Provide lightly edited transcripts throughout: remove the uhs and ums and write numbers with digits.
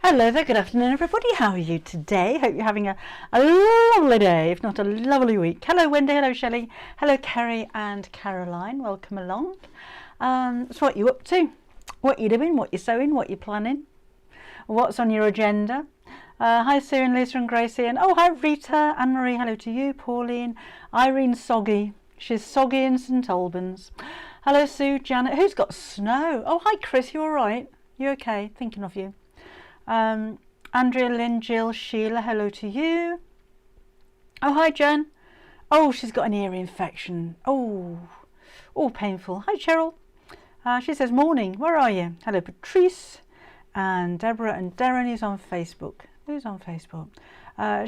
Hello there, good afternoon everybody. How are you today? Hope you're having a lovely day, if not a lovely week. Hello Wendy, hello Shelley, hello Kerry and Caroline, welcome along. So what are you up to? What you doing? What you sewing? What you planning? What's on your agenda? Hi Sue and Lisa and Gracie, and oh hi Rita, Anne-Marie, hello to you, Pauline, Irene Soggy, she's Soggy in St Albans. Hello Sue, Janet, who's got snow? Oh hi Chris, you alright? You okay? Thinking of you. Andrea, Lynn, Jill, Sheila, hello to you. Oh, hi, Jen. Oh, she's got an ear infection. Oh, painful. Hi, Cheryl. She says, morning, where are you? Hello, Patrice and Deborah and Darren is on Facebook. Who's on Facebook?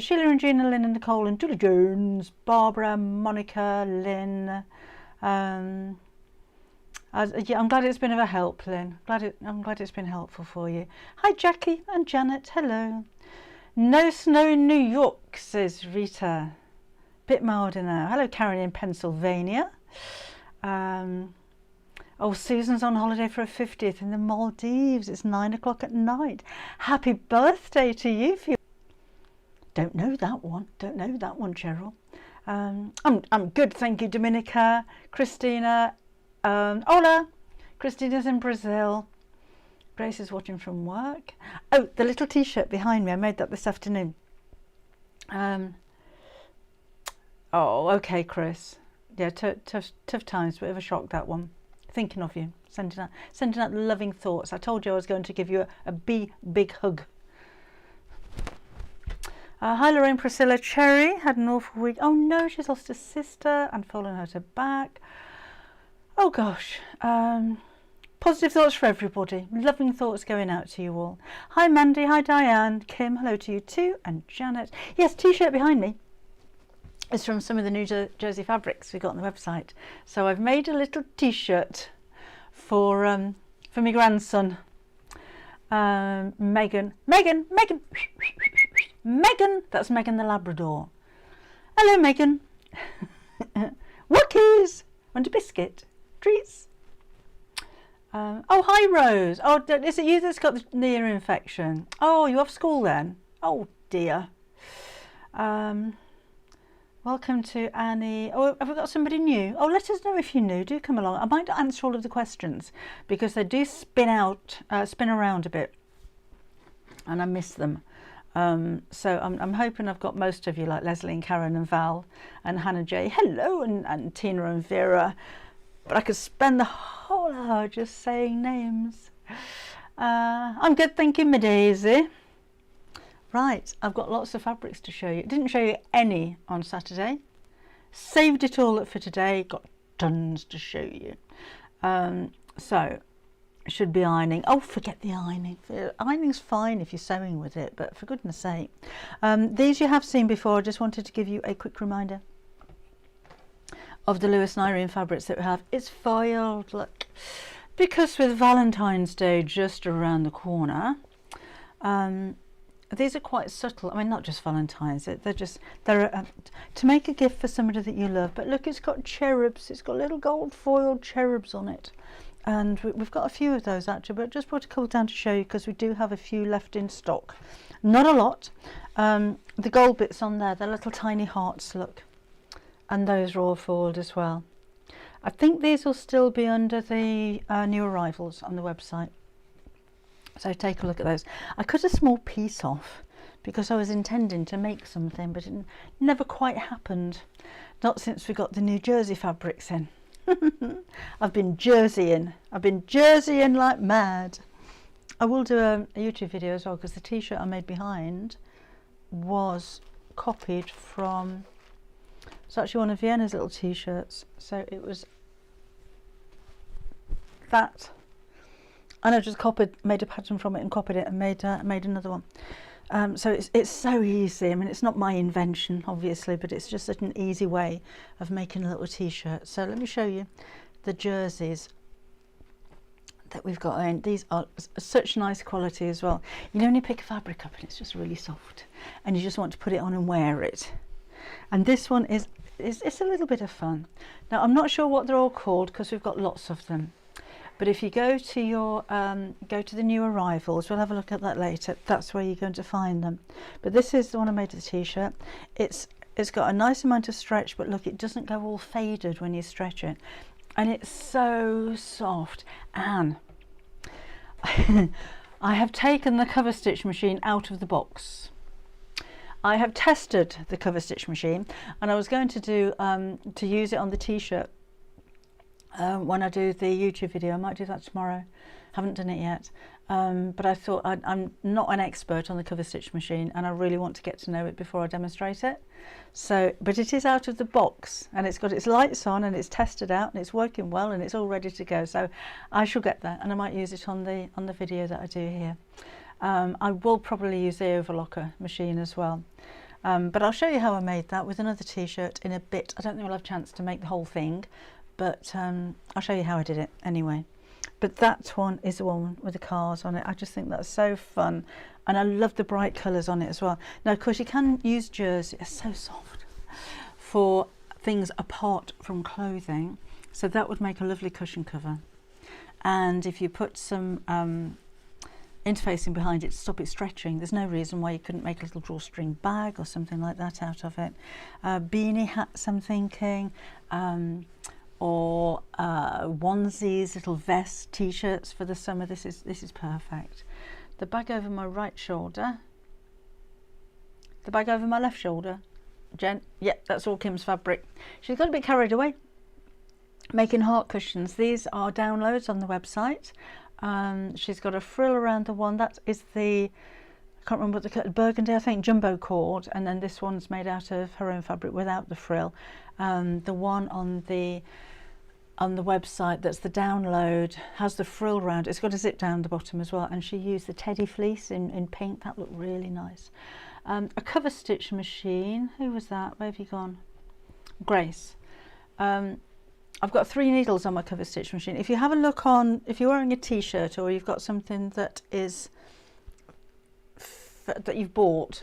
Sheila and Gina, Lynn and Nicole and Julie Jones, Barbara, Monica, Lynn. Yeah, I'm glad it's been of a help, Lynn. I'm glad it's been helpful for you. Hi, Jackie and Janet. Hello. No snow in New York, says Rita. Bit milder now. Hello, Karen in Pennsylvania. Oh, Susan's on holiday for her 50th in the Maldives. It's 9 o'clock at night. Happy birthday to you. Don't know that one. Don't know that one, Cheryl. I'm good, thank you, Dominica, Christina. Hola, Christina's in Brazil. Grace is watching from work. Oh, the little t-shirt behind me, I made that this afternoon. Oh, okay, Chris. Yeah, tough times, bit of a shock, that one. Thinking of you, sending out loving thoughts. I told you I was going to give you a big hug. Hi Lorraine, Priscilla, Cherry had an awful week. Oh no, she's lost her sister and fallen hurt her back. Oh gosh, positive thoughts for everybody, loving thoughts going out to you all. Hi Mandy, hi Diane, Kim, hello to you too, and Janet. Yes, t-shirt behind me is from some of the new Jersey fabrics we got on the website. So I've made a little t-shirt for my grandson, Megan, that's Megan the Labrador. Hello Megan. Wookies, want a biscuit? Treats. Oh, hi Rose. Oh, is it you that's got the ear infection? Oh, you off school then? Oh dear. Welcome to Annie. Oh, have we got somebody new? Oh, let us know if you're new. Do come along. I might not answer all of the questions because they do spin around a bit, and I miss them. So I'm hoping I've got most of you, like Leslie and Karen and Val and Hannah J. Hello, and Tina and Vera. But I could spend the whole hour just saying names. I'm good, thank you, my Daisy. Right, I've got lots of fabrics to show you. Didn't show you any on Saturday. Saved it all up for today. Got tons to show you. So, should be ironing. Oh, forget the ironing. Ironing's fine if you're sewing with it, but for goodness sake. These you have seen before. I just wanted to give you a quick reminder of the Lewis and Irene fabrics that we have. It's foiled, look, because with Valentine's Day just around the corner, these are quite subtle. I mean, not just Valentine's, they're to make a gift for somebody that you love. But look, it's got cherubs, it's got little gold foiled cherubs on it, and we've got a few of those actually, but just brought a couple down to show you because we do have a few left in stock. Not a lot. The gold bits on there, they're little tiny hearts, look. And those are all foiled as well. I think these will still be under the new arrivals on the website. So take a look at those. I cut a small piece off because I was intending to make something, but it never quite happened. Not since we got the new Jersey fabrics in. I've been jerseying like mad. I will do a YouTube video as well because the t-shirt I made behind was copied from... It's actually one of Vienna's little t-shirts, so it was that, and I just made a pattern from it and copied it and made another one. So it's so easy. I mean, it's not my invention, obviously, but it's just such an easy way of making a little t-shirt. So let me show you the jerseys that we've got in. These are such nice quality as well. You know, when you pick a fabric up and it's just really soft, and you just want to put it on and wear it. And this one it's a little bit of fun. Now I'm not sure what they're all called because we've got lots of them. But if you go to your go to the new arrivals, we'll have a look at that later, that's where you're going to find them. But this is the one I made of the t-shirt. It's got a nice amount of stretch, but look, it doesn't go all faded when you stretch it, and it's so soft. And I have taken the cover stitch machine out of the box. I have tested the cover stitch machine, and I was going to do to use it on the t-shirt when I do the YouTube video. I might do that tomorrow. Haven't done it yet, but I thought I'm not an expert on the cover stitch machine, and I really want to get to know it before I demonstrate it. So, but it is out of the box, and it's got its lights on, and it's tested out, and it's working well, and it's all ready to go. So I shall get that, and I might use it on the video that I do here. I will probably use the overlocker machine as well, but I'll show you how I made that with another t-shirt in a bit. I don't think we'll have a chance to make the whole thing, but I'll show you how I did it anyway. But that one is the one with the cars on it. I just think that's so fun, and I love the bright colours on it as well. Now, of course, you can use jersey, it's so soft, for things apart from clothing, so that would make a lovely cushion cover. And if you put some interfacing behind it to stop it stretching, there's no reason why you couldn't make a little drawstring bag or something like that out of it. Beanie hats, I'm thinking, or onesies, little vests, t-shirts for the summer. This is perfect. The bag over my right shoulder, the bag over my left shoulder, Jen, yeah, that's all Kim's fabric. She's got a bit carried away making heart cushions. These are downloads on the website. She's got a frill around the one, that is the, I can't remember what the burgundy, I think, jumbo cord, and then this one's made out of her own fabric without the frill. The one on the website that's the download has the frill around. It's got a zip down the bottom as well, and she used the teddy fleece in pink. That looked really nice. A cover stitch machine, who was that? Where have you gone? Grace. I've got 3 needles on my cover stitch machine. If you have a look on, if you're wearing a t-shirt or you've got something that is that you've bought,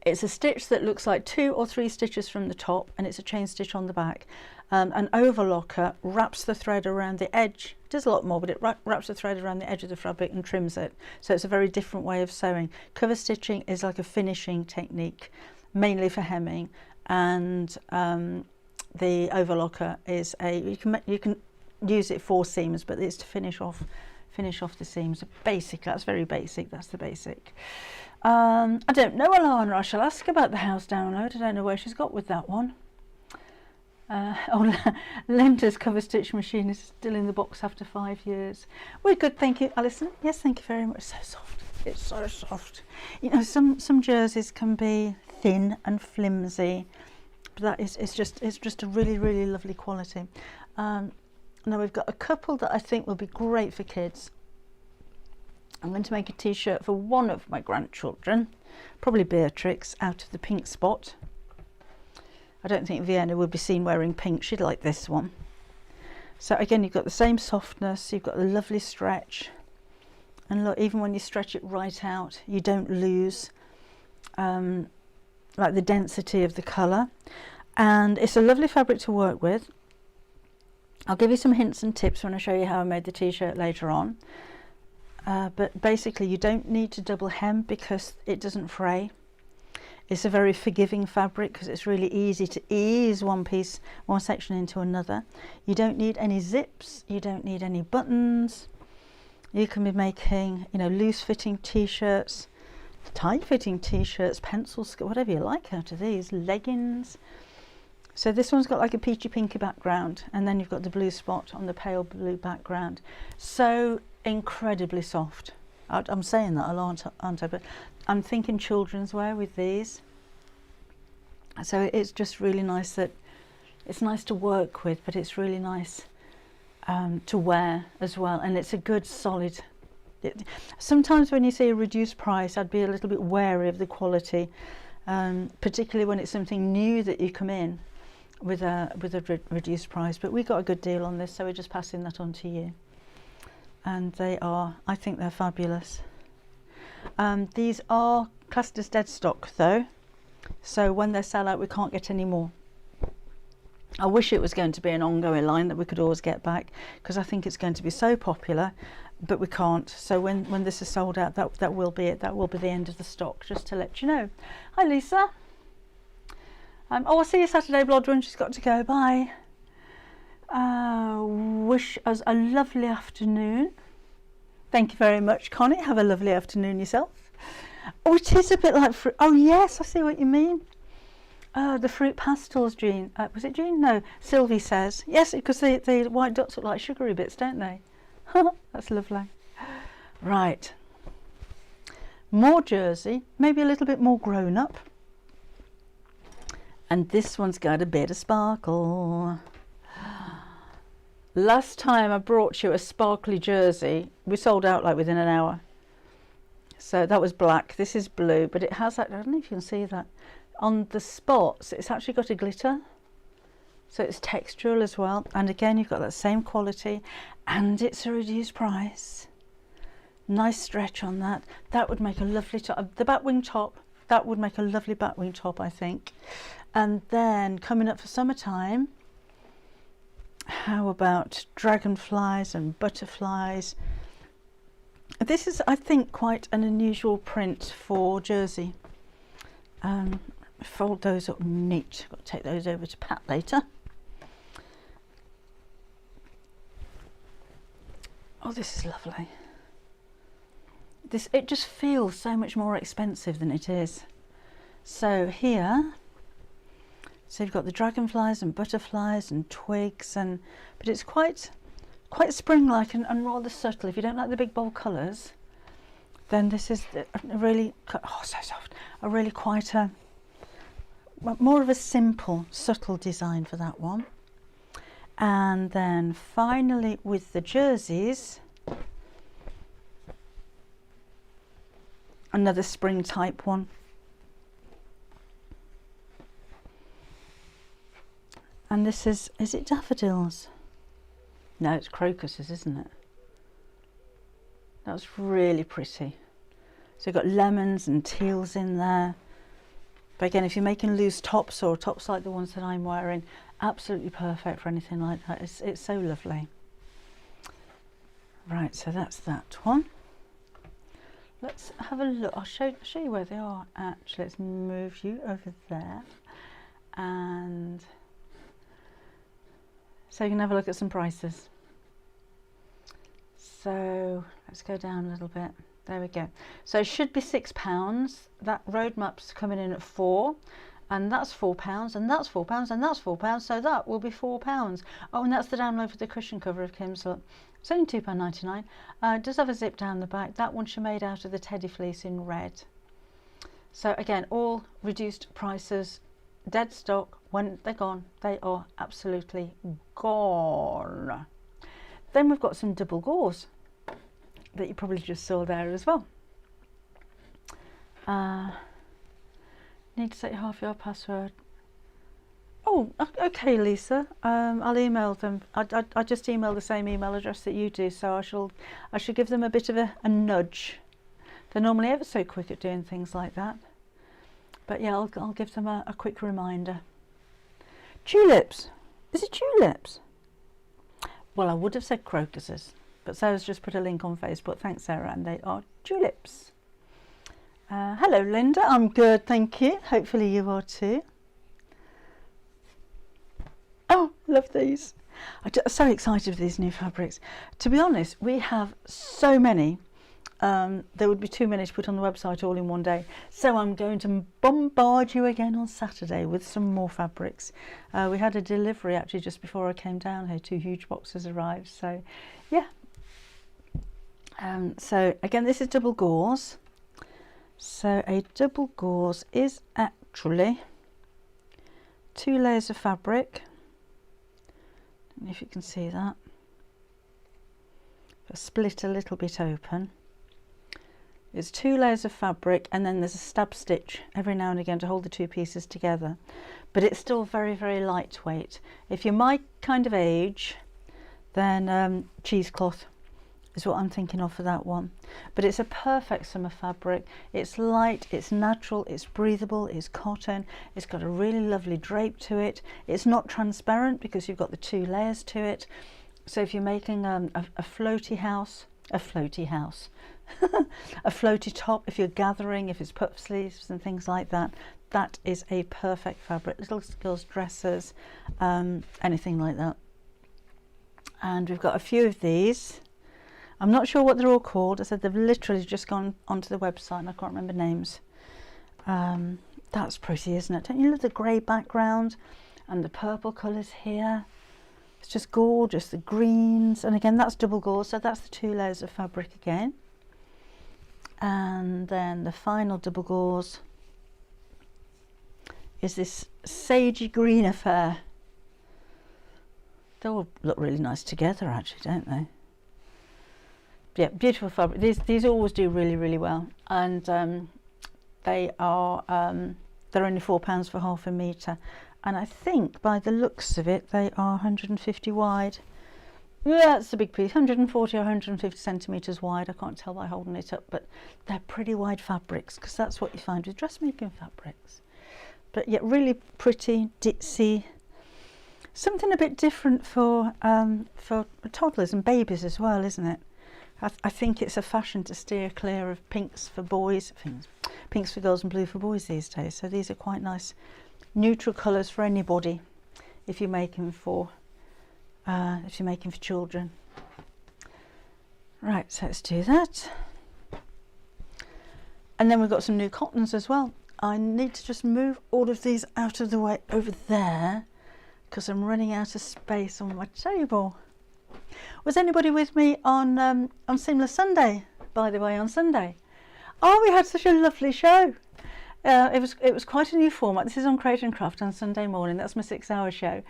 it's a stitch that looks like 2 or 3 stitches from the top, and it's a chain stitch on the back. An overlocker wraps the thread around the edge. It does a lot more, but it wraps the thread around the edge of the fabric and trims it. So it's a very different way of sewing. Cover stitching is like a finishing technique, mainly for hemming, and the overlocker is you can use it for seams, but it's to finish off the seams. Basically, that's very basic. That's the basic. I don't know, Alana. I shall ask about the house download. I don't know where she's got with that one. Linda's cover stitch machine is still in the box after 5 years. We're good, thank you, Alison. Yes, thank you very much. So soft. It's so soft. You know, some jerseys can be thin and flimsy, but that is it's just a really, really lovely quality. Now we've got a couple that I think will be great for kids. I'm going to make a t-shirt for one of my grandchildren, probably Beatrix, out of the pink spot. I don't think Vienna would be seen wearing pink. She'd like this one. So again, you've got the same softness, you've got the lovely stretch, and look, even when you stretch it right out, you don't lose like the density of the colour, and it's a lovely fabric to work with. I'll give you some hints and tips when I show you how I made the t-shirt later on. But basically you don't need to double hem because it doesn't fray. It's a very forgiving fabric because it's really easy to ease one section into another. You don't need any zips, you don't need any buttons. You can be making, you know, loose fitting t-shirts, tight fitting t-shirts, pencil skirt, whatever you like out of these, leggings. So this one's got like a peachy pinky background, and then you've got the blue spot on the pale blue background. So incredibly soft. I'm saying that a lot, aren't I? But I'm thinking children's wear with these. So it's just really nice that it's nice to work with, but it's really nice to wear as well. And it's a good solid. Sometimes when you see a reduced price, I'd be a little bit wary of the quality, particularly when it's something new that you come in with a reduced price. But we got a good deal on this, so we're just passing that on to you. And they are, I think they're fabulous. These are classed as dead stock though, so when they sell out we can't get any more. I wish it was going to be an ongoing line that we could always get back, because I think it's going to be so popular, but we can't. So when this is sold out, that will be it. That will be the end of the stock, just to let you know. Hi Lisa. Oh, I'll see you Saturday, Blodwin. She's got to go. Bye. Wish us a lovely afternoon. Thank you very much, Connie. Have a lovely afternoon yourself. Oh, it is a bit like fruit. Oh yes, I see what you mean. The fruit pastels, Jean. Was it Jean? No, Sylvie says. Yes, because the white dots look like sugary bits, don't they? That's lovely. Right. More jersey, maybe a little bit more grown up. And this one's got a bit of sparkle. Last time I brought you a sparkly jersey, we sold out like within an hour. So that was black. This is blue, but it has that, I don't know if you can see that. On the spots, it's actually got a glitter, so it's textural as well. And again, you've got that same quality, and it's a reduced price. Nice stretch on that. That would make a lovely top. The batwing top, that would make a lovely batwing top, I think. And then coming up for summertime, how about dragonflies and butterflies? This is, I think, quite an unusual print for jersey. Fold those up neat. Got to take those over to Pat later. Oh, this is lovely. It just feels so much more expensive than it is. So here, so you've got the dragonflies and butterflies and twigs, but it's quite spring-like and rather subtle. If you don't like the big bold colours, then this is a really, oh, so soft. A really quite a more of a simple, subtle design for that one. And then finally with the jerseys, another spring type one. And this is it daffodils? No, it's crocuses, isn't it? That's really pretty. So you've got lemons and teals in there. But again, if you're making loose tops or tops like the ones that I'm wearing, absolutely perfect for anything like that. It's so lovely. Right, so that's that one. Let's have a look. I'll show you where they are. Actually, let's move you over there. And so you can have a look at some prices. So let's go down a little bit. There we go. So it should be £6. That road map's coming in at £4, and that's £4, and that's £4, and that's £4. So that will be £4. Oh, and that's the download for the cushion cover of Kim's Look. It's only £2.99. It does have a zip down the back. That one she made out of the teddy fleece in red. So again, all reduced prices, dead stock. When they're gone, they are absolutely gone. Then we've got some double gauze that you probably just saw there as well. Need to set half your password. Oh, okay, Lisa. I'll email them. I just email the same email address that you do, so I should give them a bit of a nudge. They're normally ever so quick at doing things like that. But yeah, I'll give them a quick reminder. Tulips. Is it tulips? Well, I would have said crocuses, but Sarah's just put a link on Facebook. Thanks, Sarah, and they are tulips. Hello, Linda. I'm good, thank you. Hopefully you are too. Oh, love these. I'm so excited for these new fabrics. To be honest, we have so many. There would be too many to put on the website all in one day. So I'm going to bombard you again on Saturday with some more fabrics. We had a delivery actually just before I came down here. 2 huge boxes arrived. So yeah. So again, this is double gauze. So a double gauze is actually 2 layers of fabric. I don't know if you can see that. I'll split a little bit open. It's 2 layers of fabric, and then there's a stab stitch every now and again to hold the 2 pieces together. But it's still very, very lightweight. If you're my kind of age, then cheesecloth is what I'm thinking of for that one. But it's a perfect summer fabric. It's light, it's natural, it's breathable, it's cotton, it's got a really lovely drape to it. It's not transparent because you've got the 2 layers to it. So if you're making a floaty house, a floaty top, if you're gathering, if it's puff sleeves and things like that, that is a perfect fabric. Little girls' dresses, anything like that. And we've got a few of these. I'm not sure what they're all called. I said they've literally just gone onto the website and I can't remember names. That's pretty, isn't it? Don't you love the grey background and the purple colours here? It's just gorgeous, the greens. And again, that's double gauze, so that's the 2 layers of fabric again. And then the final double gauze is this sagey green affair. They all look really nice together actually, don't they? Yeah, beautiful fabric. These always do really, really well. And they are, they're only £4 for half a metre. And I think by the looks of it, they are 150 wide. Yeah, that's a big piece, 140 or 150 centimetres wide. I can't tell by holding it up, but they're pretty wide fabrics because that's what you find with dressmaking fabrics. But yet really pretty, ditzy. Something a bit different for toddlers and babies as well, isn't it? I think it's a fashion to steer clear of pinks for boys, pinks for girls and blue for boys these days. So these are quite nice neutral colours for anybody if you're making for children. Right, so let's do that. And then we've got some new cottons as well. I need to just move all of these out of the way over there because I'm running out of space on my table. Was anybody with me on Seamless Sunday, by the way, on Sunday? Oh, we had such a lovely show. It was quite a new format. This is on Create and Craft on Sunday morning. That's my 6-hour show.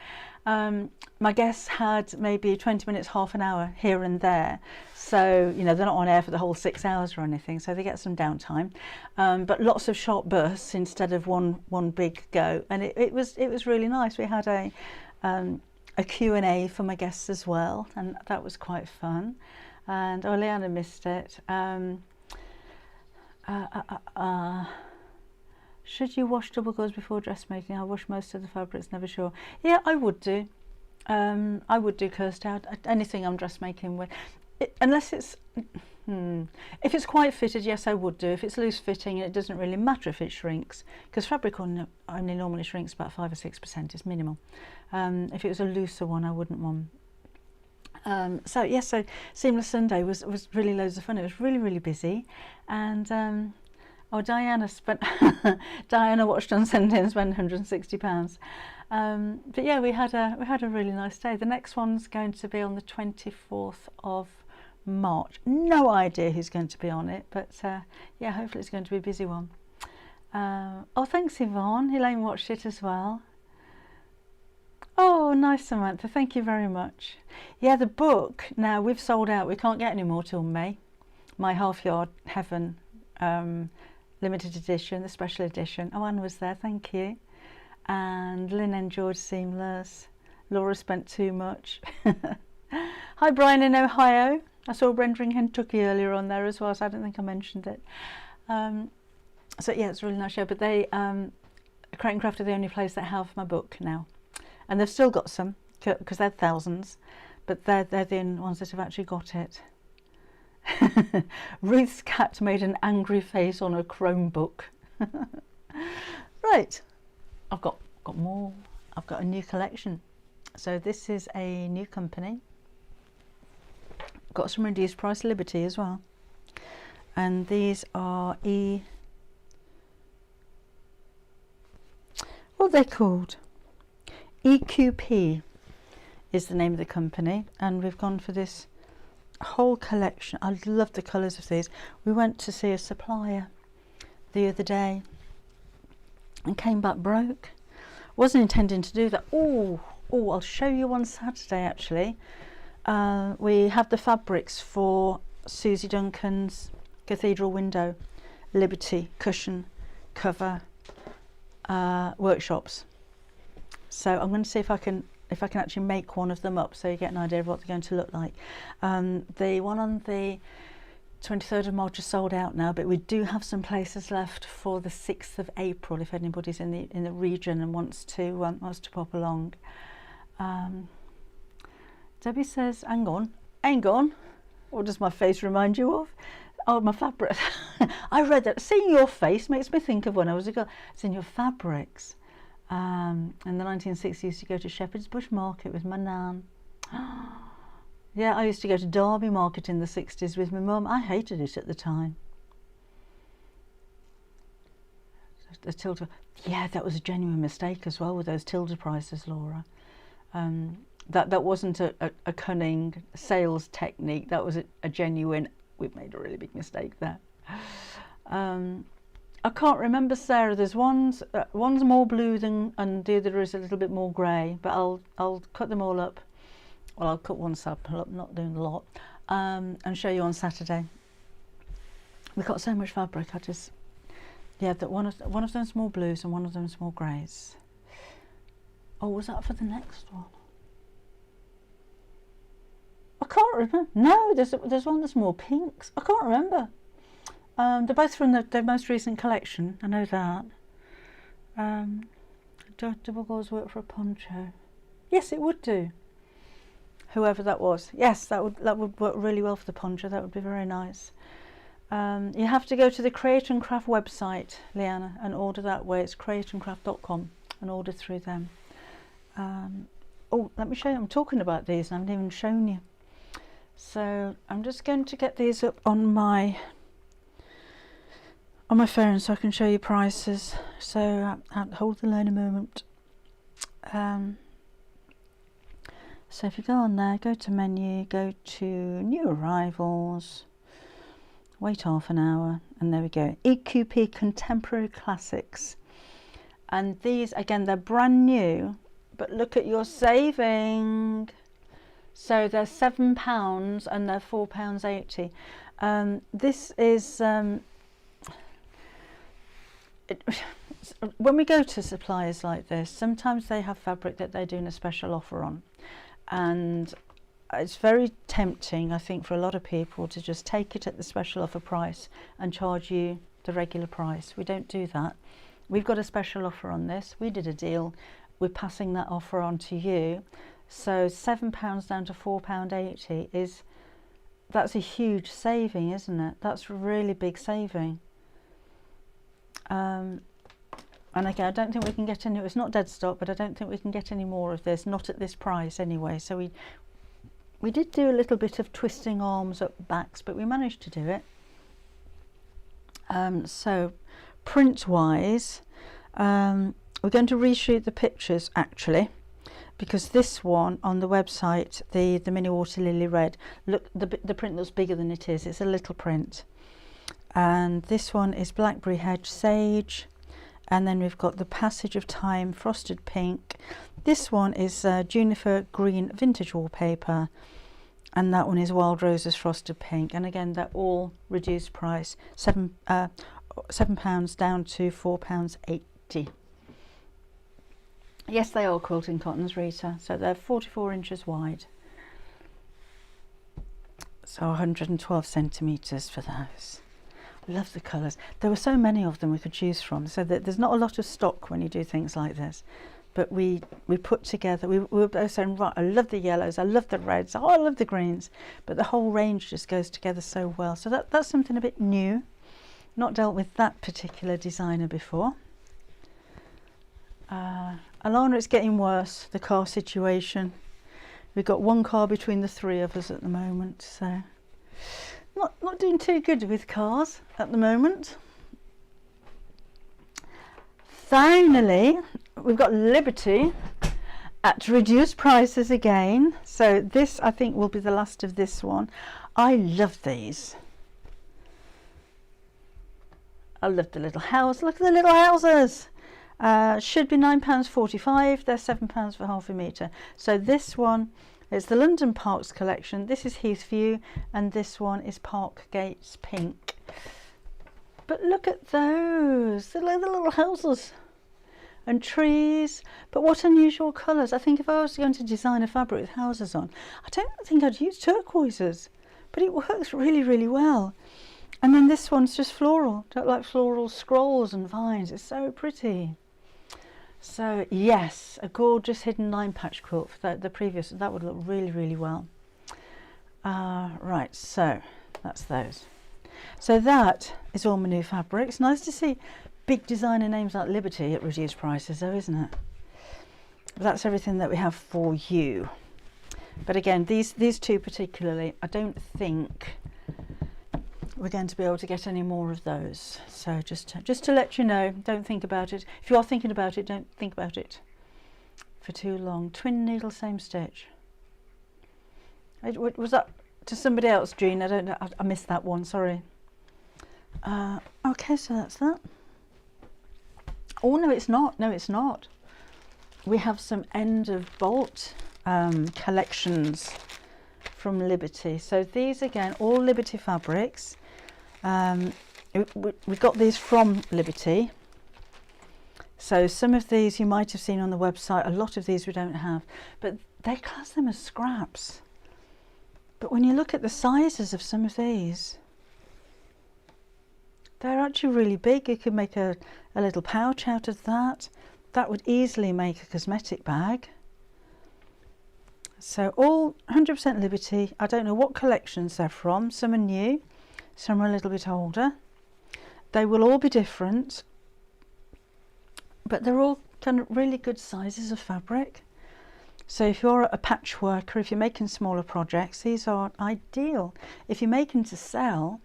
My guests had maybe 20 minutes, half an hour here and there. So, you know, they're not on air for the whole 6 hours or anything, so they get some downtime. But lots of short bursts instead of one big go. And it was really nice. We had a Q&A for my guests as well, and that was quite fun. And Leanna missed it. Should you wash double gauze before dressmaking? I wash most of the fabrics, never sure. Yeah, I would do. I would do cursed out. Anything I'm dressmaking with. Unless it's... If it's quite fitted, yes, I would do. If it's loose fitting, it doesn't really matter if it shrinks. Because fabric only normally shrinks about 5 or 6%. It's minimal. If it was a looser one, I wouldn't want. So yes, so Seamless Sunday was really loads of fun. It was really, really busy. And... Diana watched on Sunday and spent £160. But yeah, we had a really nice day. The next one's going to be on the 24th of March. No idea who's going to be on it, but yeah, hopefully it's going to be a busy one. Oh, thanks Yvonne. Elaine watched it as well. Oh, nice, Samantha. Thank you very much. Yeah, the book, now we've sold out. We can't get any more till May. My Half Yard Heaven limited edition, the special edition. Oh, Anne was there, thank you. And Lynn enjoyed Seamless. Laura spent too much. Hi Brian in Ohio. I saw Brenda in Kentucky earlier on there as well, so I don't think I mentioned it. So yeah, it's a really nice show. But they, Create and Craft are the only place that have my book now. And they've still got some, because they're thousands, but they're the only ones that have actually got it. Ruth's cat made an angry face on her Chromebook. Right, I've got more. I've got a new collection. So this is a new company. Got some reduced price Liberty as well. And these are what are they called? EQP is the name of the company, and we've gone for this whole collection. I love the colours of these. We went to see a supplier the other day and came back broke. Wasn't intending to do that. Oh, I'll show you on Saturday actually. We have the fabrics for Susie Duncan's Cathedral Window Liberty cushion cover workshops. So I'm going to see if I can if I can actually make one of them up so you get an idea of what they're going to look like. The one on the 23rd of March is sold out now, but we do have some places left for the 6th of April if anybody's in the region and wants to pop along. Debbie says, hang on. What does my face remind you of? Oh, my fabric. I read that. Seeing your face makes me think of when I was a girl. It's in your fabrics. In the 1960s, I used to go to Shepherd's Bush Market with my nan. Yeah, I used to go to Derby Market in the 60s with my mum. I hated it at the time. The tilde. Yeah, that was a genuine mistake as well with those tilde prices, Laura. That wasn't a cunning sales technique. That was a genuine. We've made a really big mistake there. I can't remember, Sarah. There's one's more blue than, and the other is a little bit more grey. But I'll cut them all up. Well, I'll cut one sample up, not doing a lot, and show you on Saturday. We've got so much fabric. That one of them's more blues and one of them's more greys. Oh, was that for the next one? I can't remember. No, there's one that's more pinks. I can't remember. They're both from the most recent collection. I know that. Double gauze work for a poncho. Yes, it would do. Whoever that was. Yes, that would work really well for the poncho. That would be very nice. You have to go to the Create and Craft website, Leanna, and order that way. It's createandcraft.com and order through them. Oh, let me show you. I'm talking about these and I haven't even shown you. So I'm just going to get these up on my phone so I can show you prices. So hold the line a moment. So if you go on there, go to menu, go to new arrivals, wait half an hour, and there we go. EQP Contemporary Classics. And these, again, they're brand new, but look at your saving. So they're £7 and they're £4.80. This is, when we go to suppliers like this, sometimes they have fabric that they're doing a special offer on. And it's very tempting, I think, for a lot of people to just take it at the special offer price and charge you the regular price. We don't do that. We've got a special offer on this. We did a deal. We're passing that offer on to you. So £7 down to £4.80 that's a huge saving, isn't it? That's a really big saving. And again, I don't think we can get any, it's not dead stock, but I don't think we can get any more of this, not at this price anyway. So we did do a little bit of twisting arms up backs, but we managed to do it. So print wise, we're going to reshoot the pictures actually, because this one on the website, the mini water lily red, look, the print looks bigger than it is. It's a little print. And this one is blackberry hedge sage. And then we've got the Passage of Time frosted pink. This one is juniper green vintage wallpaper, and that one is wild roses frosted pink. And again, they're all reduced price, £7 down to £4.80. Yes, they are quilting cottons, Rita. So they're 44 inches wide. So 112 centimetres for those. Love the colours. There were so many of them we could choose from, so that there's not a lot of stock when you do things like this. But we put together, we were both saying, right, I love the yellows, I love the reds, oh, I love the greens, but the whole range just goes together so well. So that's something a bit new. Not dealt with that particular designer before. Alana, it's getting worse, the car situation. We've got one car between the three of us at the moment, so not doing too good with cars at the moment. Finally, we've got Liberty at reduced prices again. So this, I think, will be the last of this one. I love these. I love the little house. Look at the little houses. Should be £9.45. They're £7 for half a metre. So this one is the London Parks collection. This is Heathview, and this one is Park Gates Pink. But look at those, the little houses. and trees. But what unusual colours. I think if I was going to design a fabric with houses on, I don't think I'd use turquoises, but it works really, really well. And then this one's just floral, like floral scrolls and vines. It's so pretty. So yes, a gorgeous hidden line patch quilt for the previous. That would look really, really well. Right, so that's those. So that is all my new fabrics. Nice to see big designer names like Liberty at reduced prices though, isn't it? That's everything that we have for you. But again, these two particularly, I don't think we're going to be able to get any more of those. So just to let you know, don't think about it. If you are thinking about it, don't think about it for too long. Twin needle, same stitch. Was that to somebody else, Jean? I don't know. I missed that one. Sorry. Okay, so that's that. Oh no, it's not. No, it's not. We have some end of bolt collections from Liberty. So these again, all Liberty fabrics. We got these from Liberty. So some of these you might have seen on the website. A lot of these we don't have, but they class them as scraps. But when you look at the sizes of some of these, they're actually really big. You could make a little pouch out of that. That would easily make a cosmetic bag. So all 100% Liberty. I don't know what collections they're from. Some are new, some are a little bit older. They will all be different, but they're all kind of really good sizes of fabric. So if you're a patchworker, if you're making smaller projects, these are ideal. If you're making to sell,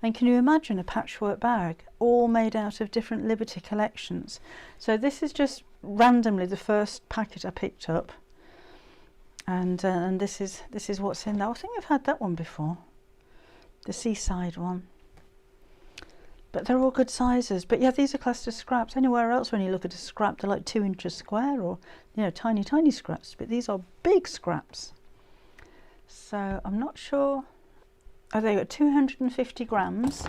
then can you imagine a patchwork bag all made out of different Liberty collections? So this is just randomly the first packet I picked up, and this is what's in there. I think I've had that one before, the seaside one. But they're all good sizes. But yeah, these are classed as scraps. Anywhere else when you look at a scrap, they're like 2 inches square, or tiny, tiny scraps. But these are big scraps. So I'm not sure. Oh, they got 250 grams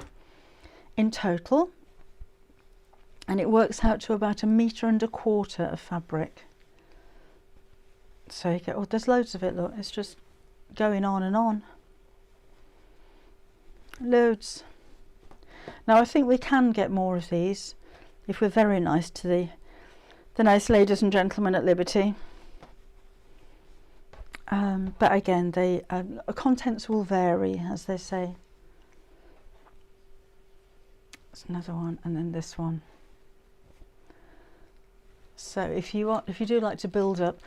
in total, and it works out to about 1.25 meters of fabric. So you get, oh, there's loads of it. Look, it's just going on and on. Loads. Now I think we can get more of these if we're very nice to the nice ladies and gentlemen at Liberty. But again, the contents will vary, as they say. That's another one, and then this one. So if you do like to build up,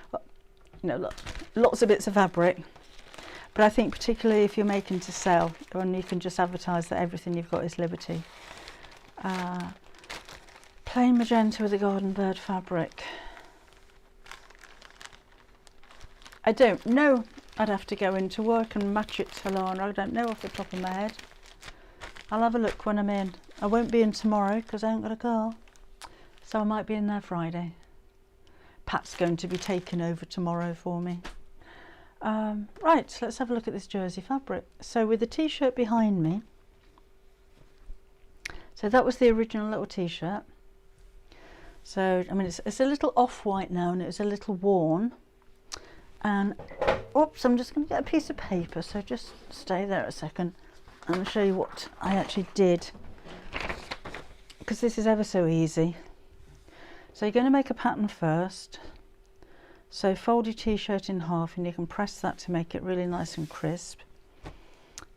lots of bits of fabric. But I think particularly if you're making to sell, and you can just advertise that everything you've got is Liberty. Plain magenta with a garden bird fabric. I don't know. I'd have to go into work and match it to Lana. I don't know off the top of my head. I'll have a look when I'm in. I won't be in tomorrow because I haven't got a car. So I might be in there Friday. Pat's going to be taking over tomorrow for me. Right, let's have a look at this jersey fabric. So with the t-shirt behind me, so that was the original little t-shirt. So I mean it's a little off-white now, and it was a little worn. And oops, I'm just going to get a piece of paper, so just stay there a second and I'll show you what I actually did, because this is ever so easy. So you're going to make a pattern first. So fold your t-shirt in half, and you can press that to make it really nice and crisp.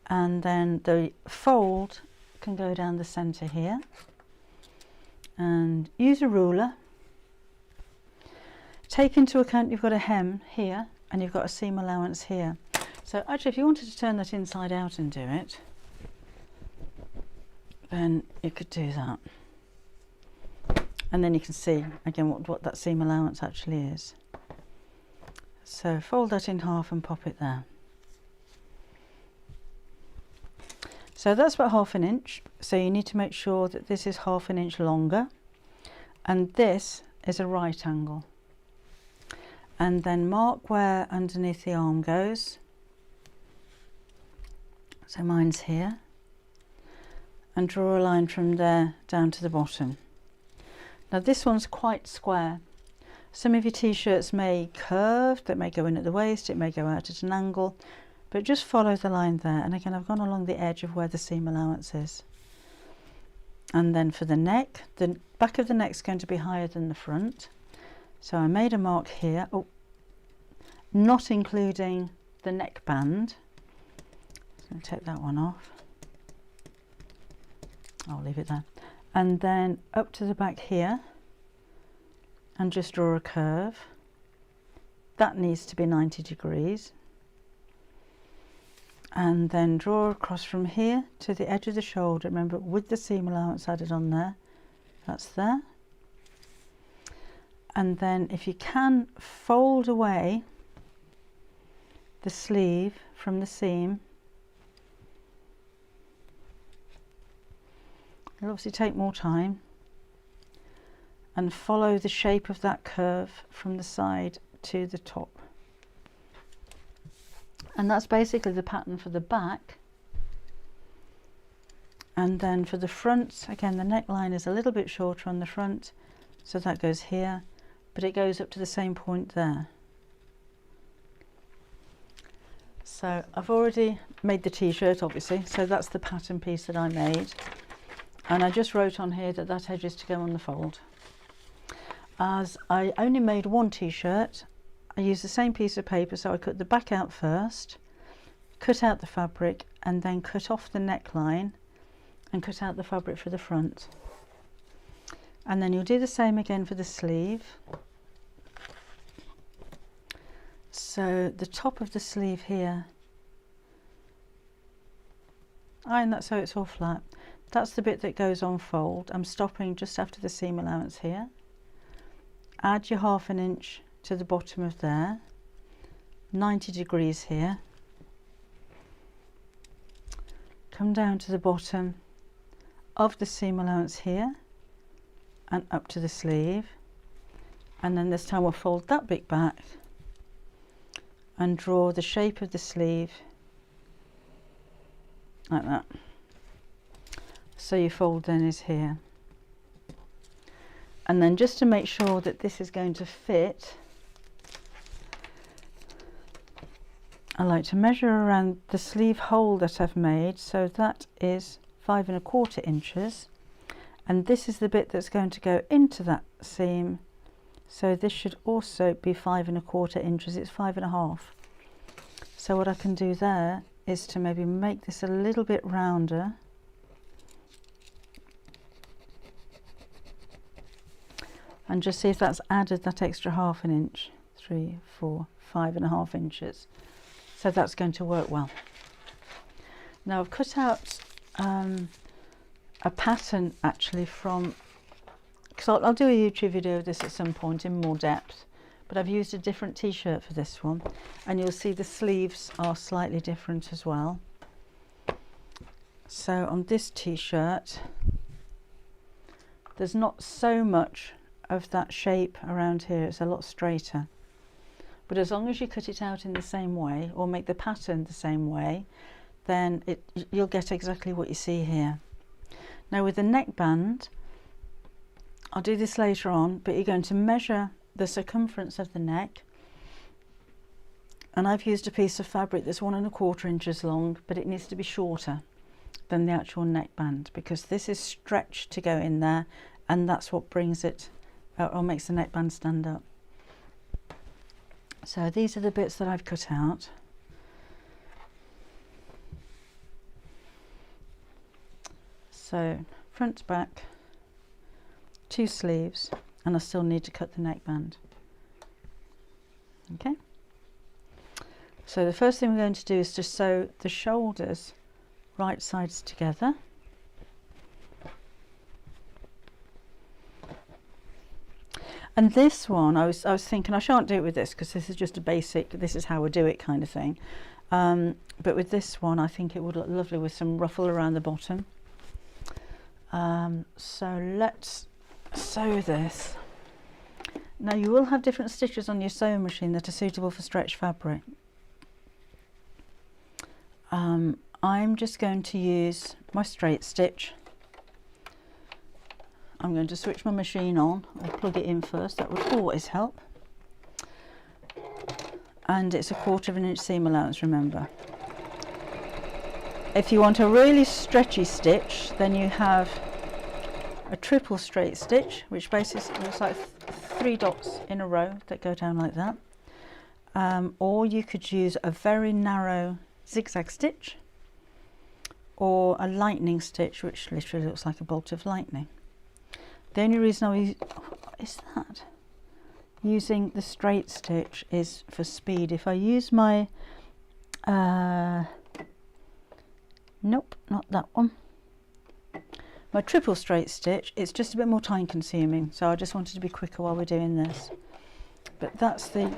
And then the fold can go down the centre here. And use a ruler. Take into account you've got a hem here and you've got a seam allowance here. So actually if you wanted to turn that inside out and do it, then you could do that. And then you can see again what that seam allowance actually is. So fold that in half and pop it there. So that's about 1/2 inch. So you need to make sure that this is 1/2 inch longer, and this is a right angle. And then mark where underneath the arm goes. So mine's here. And draw a line from there down to the bottom. Now this one's quite square. Some of your t-shirts may curve, that may go in at the waist, it may go out at an angle, but just follow the line there. And again, I've gone along the edge of where the seam allowance is. And then for the neck, the back of the neck is going to be higher than the front. So I made a mark here, not including the neckband. So I'll take that one off. I'll leave it there. And then up to the back here, and just draw a curve. That needs to be 90 degrees. And then draw across from here to the edge of the shoulder, remember with the seam allowance added on there, that's there. And then if you can, fold away the sleeve from the seam. It'll obviously take more time. And follow the shape of that curve from the side to the top. And that's basically the pattern for the back. And then for the front, again, the neckline is a little bit shorter on the front, so that goes here, but it goes up to the same point there. So I've already made the t-shirt, obviously, so that's the pattern piece that I made. And I just wrote on here that that edge is to go on the fold. As I only made one t-shirt, I used the same piece of paper, so I cut the back out first, cut out the fabric, and then cut off the neckline and cut out the fabric for the front. And then you'll do the same again for the sleeve. So the top of the sleeve here, and that's so it's all flat. That's the bit that goes on fold. I'm stopping just after the seam allowance here. Add your 1/2 inch to the bottom of there, 90 degrees here. Come down to the bottom of the seam allowance here and up to the sleeve. And then this time we'll fold that bit back and draw the shape of the sleeve like that. So your fold then is here. And then just to make sure that this is going to fit, I like to measure around the sleeve hole that I've made, so that is 5 1/4 inches, and this is the bit that's going to go into that seam, so this should also be 5 1/4 inches. It's 5 1/2. So what I can do there is to maybe make this a little bit rounder. And just see if that's added that extra 1/2 inch. 3, 4, 5 1/2 inches. So that's going to work well. Now I've cut out a pattern actually from, because I'll do a YouTube video of this at some point in more depth, but I've used a different t-shirt for this one, and you'll see the sleeves are slightly different as well. So on this t-shirt, there's not so much of that shape around here, it's a lot straighter. But as long as you cut it out in the same way, or make the pattern the same way, then you'll get exactly what you see here. Now with the neckband, I'll do this later on, but you're going to measure the circumference of the neck, and I've used a piece of fabric that's 1 1/4 inches long, but it needs to be shorter than the actual neckband, because this is stretched to go in there, and that's what brings it or makes the neckband stand up. So these are the bits that I've cut out. So front to back, 2 sleeves, and I still need to cut the neckband. Okay. So the first thing we're going to do is to sew the shoulders right sides together. And this one, I was thinking I shan't do it with this because this is just a basic, this is how we do it kind of thing. But with this one, I think it would look lovely with some ruffle around the bottom. So let's sew this. Now you will have different stitches on your sewing machine that are suitable for stretch fabric. I'm just going to use my straight stitch. I'm going to switch my machine on or plug it in first. That would always help. And it's a 1/4 of an inch seam allowance, remember. If you want a really stretchy stitch, then you have a triple straight stitch, which basically looks like 3 dots in a row that go down like that. Or you could use a very narrow zigzag stitch, or a lightning stitch, which literally looks like a bolt of lightning. The only reason I use, using the straight stitch is for speed. If I use my nope, not that one, my triple straight stitch, it's just a bit more time consuming, so I just wanted to be quicker while we're doing this. But that's the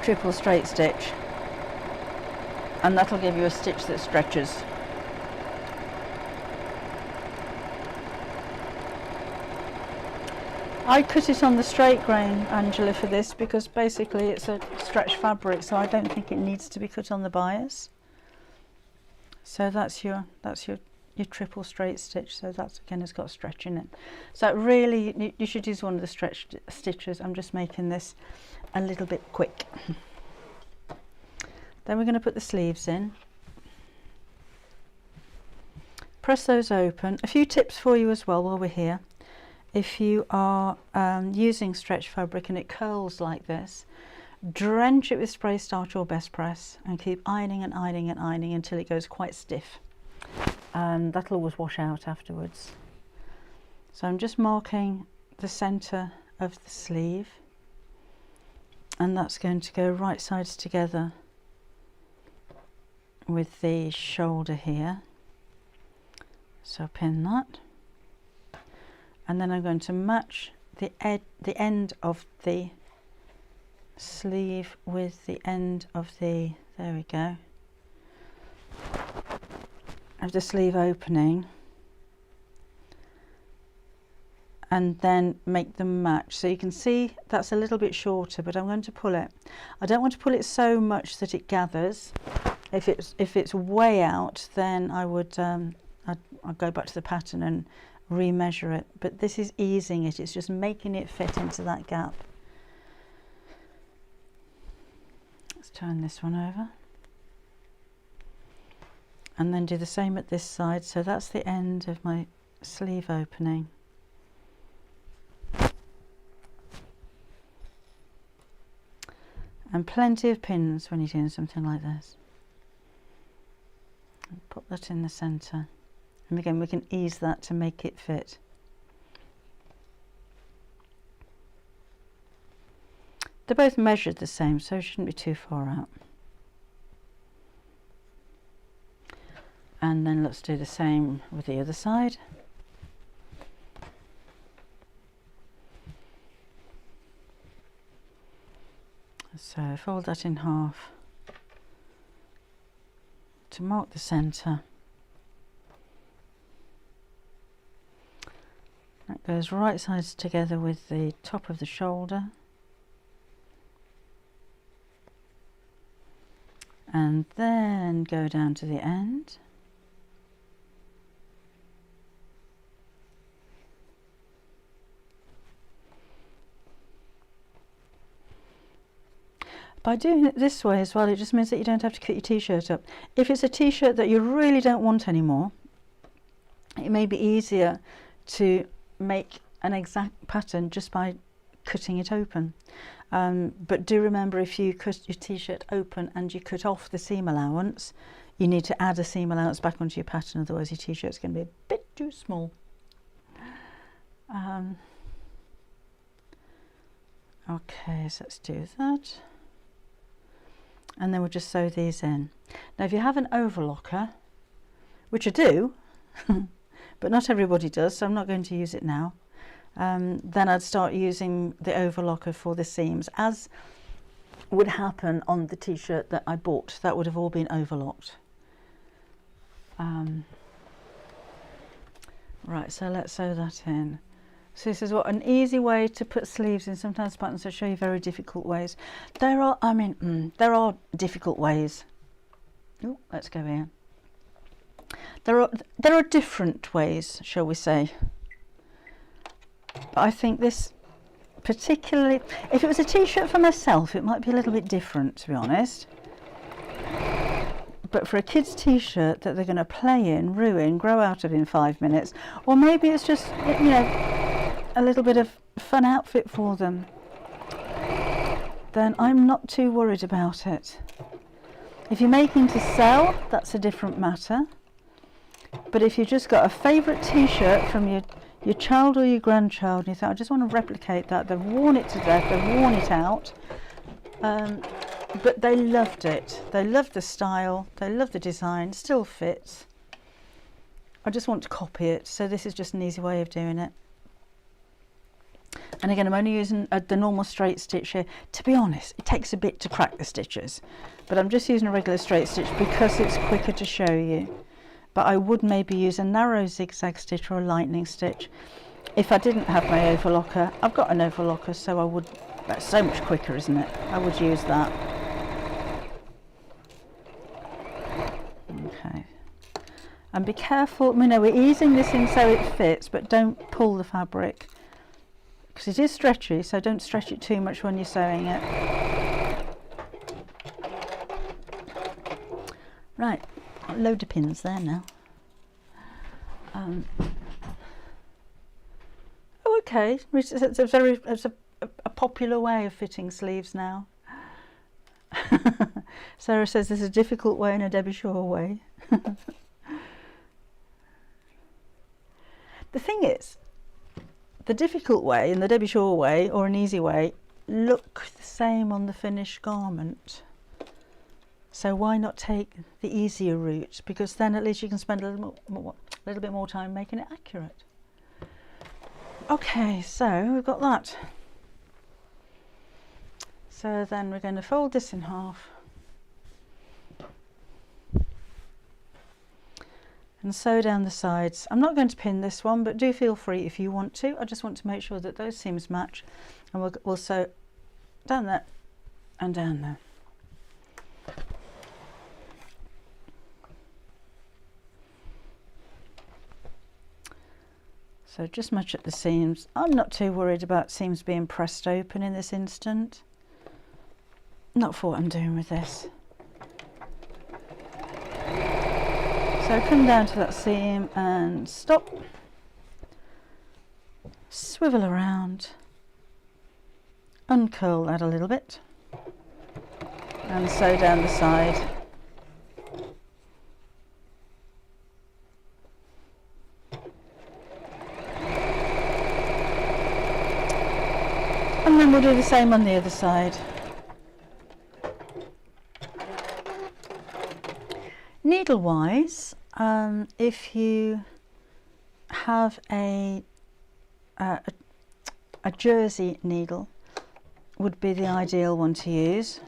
triple straight stitch, and that'll give you a stitch that stretches. I cut it on the straight grain, Angela, for this, because basically it's a stretch fabric, so I don't think it needs to be cut on the bias. So that's your triple straight stitch. So that's, again, it's got stretch in it. So really, you should use one of the stretch stitches. I'm just making this a little bit quick. Then we're going to put the sleeves in. Press those open. A few tips for you as well while we're here. If you are using stretch fabric and it curls like this, drench it with spray starch or best press and keep ironing and ironing and ironing until it goes quite stiff. And that'll always wash out afterwards. So I'm just marking the centre of the sleeve, and that's going to go right sides together with the shoulder here. So pin that. And then I'm going to match the end of the sleeve with the end of the, there we go, of the sleeve opening, and then make them match. So you can see that's a little bit shorter, but I'm going to pull it. I don't want to pull it so much that it gathers. If it's way out, then I would I'd go back to the pattern and remeasure it, but this is easing it, it's just making it fit into that gap. Let's turn this one over and then do the same at this side. So that's the end of my sleeve opening. And plenty of pins when you're doing something like this. And put that in the centre. And again, we can ease that to make it fit. They're both measured the same, so it shouldn't be too far out. And then let's do the same with the other side. So fold that in half to mark the centre. That goes right sides together with the top of the shoulder, and then go down to the end. By doing it this way as well, it just means that you don't have to cut your t-shirt up. If it's a t-shirt that you really don't want anymore, it may be easier to make an exact pattern just by cutting it open. But do remember, if you cut your t-shirt open and you cut off the seam allowance, you need to add a seam allowance back onto your pattern, otherwise your t-shirt's going to be a bit too small. Okay, so let's do that. And then we'll just sew these in. Now if you have an overlocker, which I do, but not everybody does, so I'm not going to use it now, then I'd start using the overlocker for the seams, as would happen on the t-shirt that I bought. That would have all been overlocked. Right, so let's sew that in. So this is what an easy way to put sleeves in. Sometimes patterns will show you very difficult ways. There are difficult ways. Oh, let's go here. There are different ways, shall we say, But I think this particularly, if it was a t-shirt for myself, it might be a little bit different, to be honest. But for a kid's t-shirt that they're going to play in, ruin, grow out of in 5 minutes, or maybe it's just, you know, a little bit of fun outfit for them, then I'm not too worried about it. If you're making to sell, that's a different matter. But if you've just got a favourite t-shirt from your child or your grandchild, and you think, I just want to replicate that, they've worn it to death, they've worn it out, but they loved it, they loved the style, they loved the design, still fits. I just want to copy it, so this is just an easy way of doing it. And again, I'm only using the normal straight stitch here. To be honest, it takes a bit to crack the stitches, but I'm just using a regular straight stitch because it's quicker to show you. But I would maybe use a narrow zigzag stitch or a lightning stitch if I didn't have my overlocker. I've got an overlocker, so I would, that's so much quicker, isn't it? I would use that. Okay. And be careful, you know, we're easing this in so it fits, but don't pull the fabric, because it is stretchy, so don't stretch it too much when you're sewing it. Right, got a load of pins there now. Oh, okay, it's a popular way of fitting sleeves now. Sarah says there's a difficult way and a Debbie Shaw way. The thing is, the difficult way and the Debbie Shaw way, or an easy way, look the same on the finished garment. So why not take the easier route? Because then at least you can spend a little bit more time making it accurate. Okay, so we've got that. So then we're going to fold this in half and sew down the sides. I'm not going to pin this one, but do feel free if you want to. I just want to make sure that those seams match, and we'll sew down there and down there. So just match up the seams. I'm not too worried about seams being pressed open in this instant. Not for what I'm doing with this. So come down to that seam and stop. Swivel around. Uncurl that a little bit. And sew down the side. And then we'll do the same on the other side. Needle wise, if you have a jersey needle, would be the ideal one to use.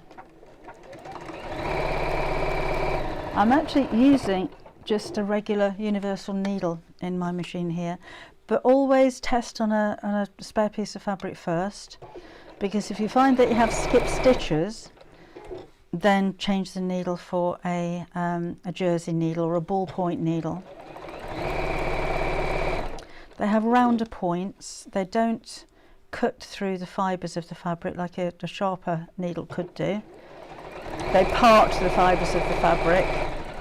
I'm actually using just a regular universal needle in my machine here, but always test on a spare piece of fabric first, because if you find that you have skipped stitches, then change the needle for a jersey needle or a ballpoint needle. They have rounder points. They don't cut through the fibres of the fabric like a sharper needle could do. They part the fibres of the fabric,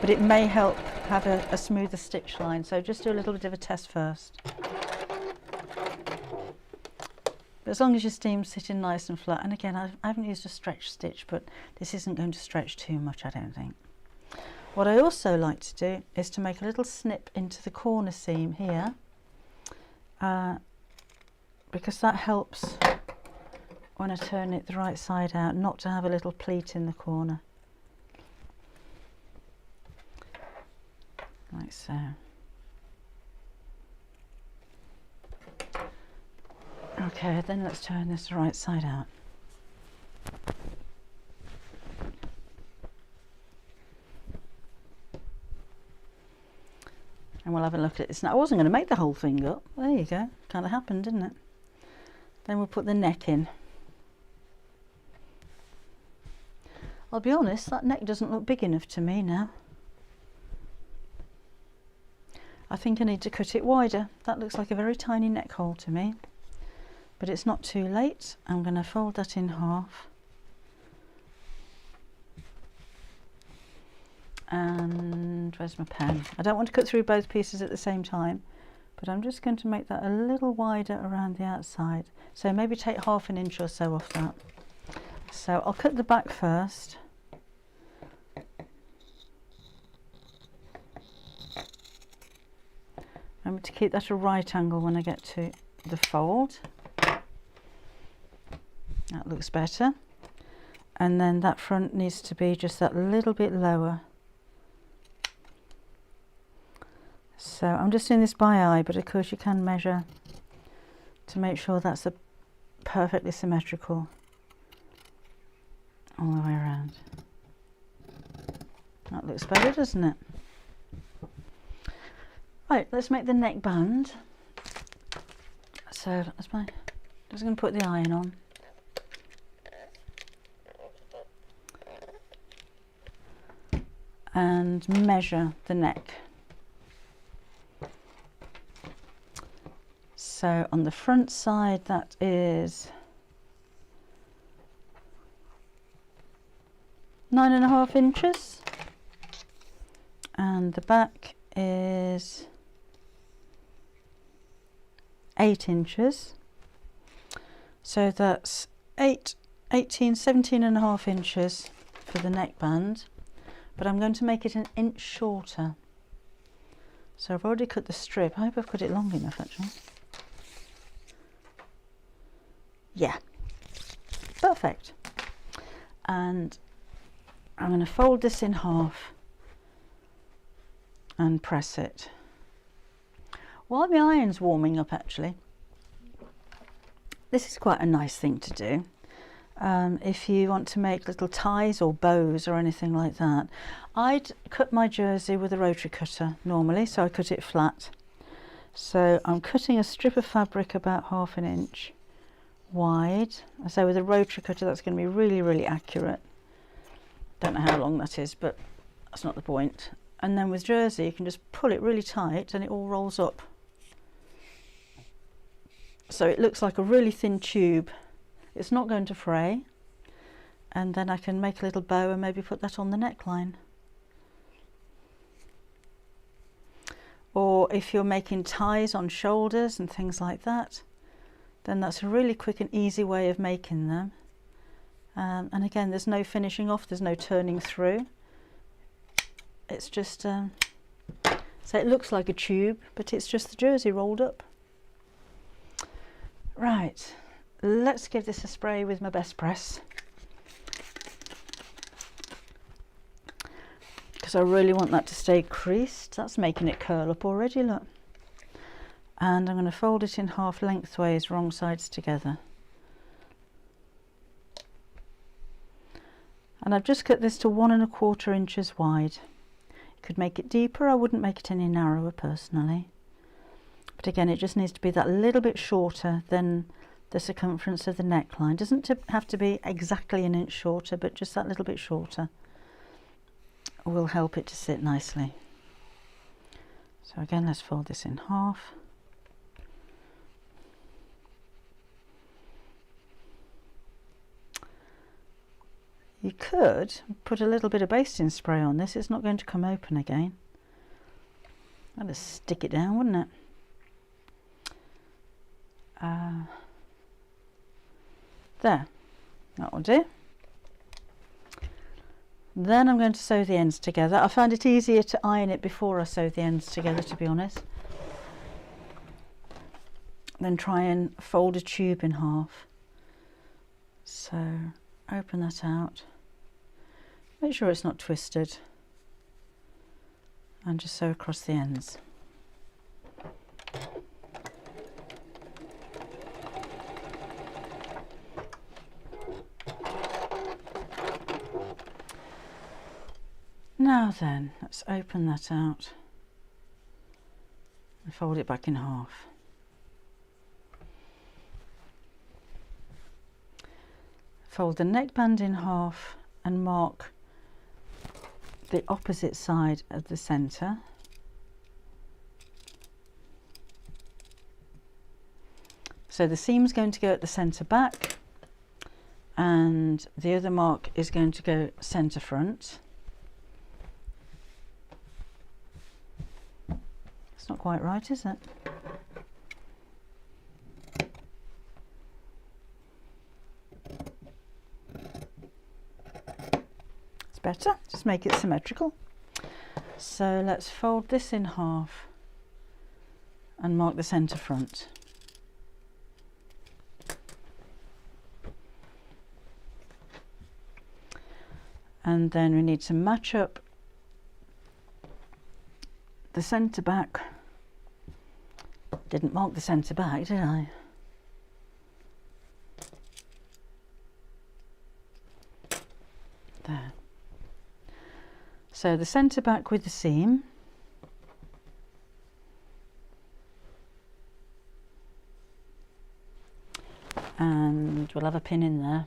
but it may help have a smoother stitch line. So just do a little bit of a test first. But as long as your steam's sitting nice and flat, and again, I haven't used a stretch stitch, but this isn't going to stretch too much, I don't think. What I also like to do is to make a little snip into the corner seam here, because that helps when I turn it the right side out, not to have a little pleat in the corner. Like so. Okay, then let's turn this right side out. And we'll have a look at this. Now, I wasn't going to make the whole thing up. There you go. Kind of happened, didn't it? Then we'll put the neck in. I'll be honest, that neck doesn't look big enough to me now. I think I need to cut it wider. That looks like a very tiny neck hole to me. but it's not too late. I'm going to fold that in half. And where's my pen? I don't want to cut through both pieces at the same time, but I'm just going to make that a little wider around the outside. So maybe take 1/2 inch or so off that. So I'll cut the back first. Remember to keep that a right angle when I get to the fold. That looks better. And then that front needs to be just that little bit lower. So I'm just doing this by eye, but of course you can measure to make sure that's perfectly symmetrical all the way around. That looks better, doesn't it? Right, let's make the neckband. So that's my, just going to put the iron on. And measure the neck. So on the front side that is 9.5 inches, and the back is 8 inches. So that's 17.5 inches for the neckband, but I'm going to make it 1 inch shorter. So I've already cut the strip. I hope I've cut it long enough actually. Yeah, perfect. And I'm going to fold this in half and press it. While the iron's warming up actually, this is quite a nice thing to do. If you want to make little ties or bows or anything like that. I'd cut my jersey with a rotary cutter normally, so I cut it flat. So I'm cutting a strip of fabric about 1/2 inch wide. So with a rotary cutter that's going to be really, really accurate. Don't know how long that is, but that's not the point. And then with jersey you can just pull it really tight and it all rolls up. So it looks like a really thin tube. It's not going to fray. And then I can make a little bow and maybe put that on the neckline. Or if you're making ties on shoulders and things like that, then that's a really quick and easy way of making them. And again, there's no finishing off, there's no turning through. It's just, so it looks like a tube, but it's just the jersey rolled up. Right, let's give this a spray with my best press. Because I really want that to stay creased. That's making it curl up already, look. And I'm going to fold it in half lengthways, wrong sides together. And I've just cut this to 1.25 inches wide. You could make it deeper, I wouldn't make it any narrower personally. But again, it just needs to be that little bit shorter than the circumference of the neckline. Doesn't have to be exactly 1 inch shorter, but just that little bit shorter will help it to sit nicely. So again, let's fold this in half. You could put a little bit of basting spray on this, it's not going to come open again. I'll just stick it down, wouldn't it? There, that will do. Then I'm going to sew the ends together. I found it easier to iron it before I sew the ends together, to be honest. Then try and fold a tube in half. So open that out. Make sure it's not twisted. And just sew across the ends. Now then, let's open that out and fold it back in half. Fold the neckband in half and mark the opposite side of the centre. So the seam's going to go at the centre back, and the other mark is going to go centre front. It's not quite right, is it? It's better, just make it symmetrical. So let's fold this in half and mark the centre front. And then we need to match up the centre back. Didn't mark the centre back, did I? There. So the centre back with the seam. And we'll have a pin in there.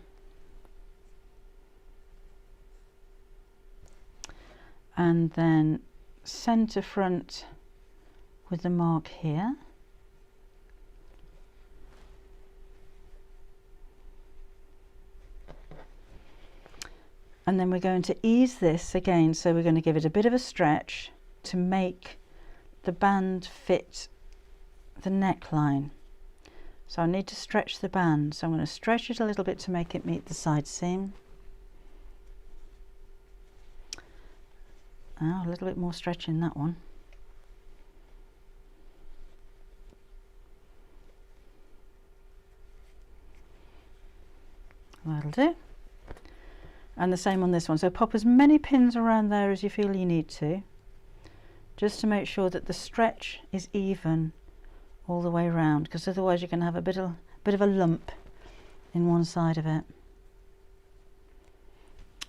And then centre front with the mark here. And then we're going to ease this again, so we're going to give it a bit of a stretch to make the band fit the neckline. So I need to stretch the band, so I'm going to stretch it a little bit to make it meet the side seam. Oh, a little bit more stretch in that one. That'll do. And the same on this one. So pop as many pins around there as you feel you need to, just to make sure that the stretch is even all the way around, because otherwise you're going to have a bit of a lump in one side of it.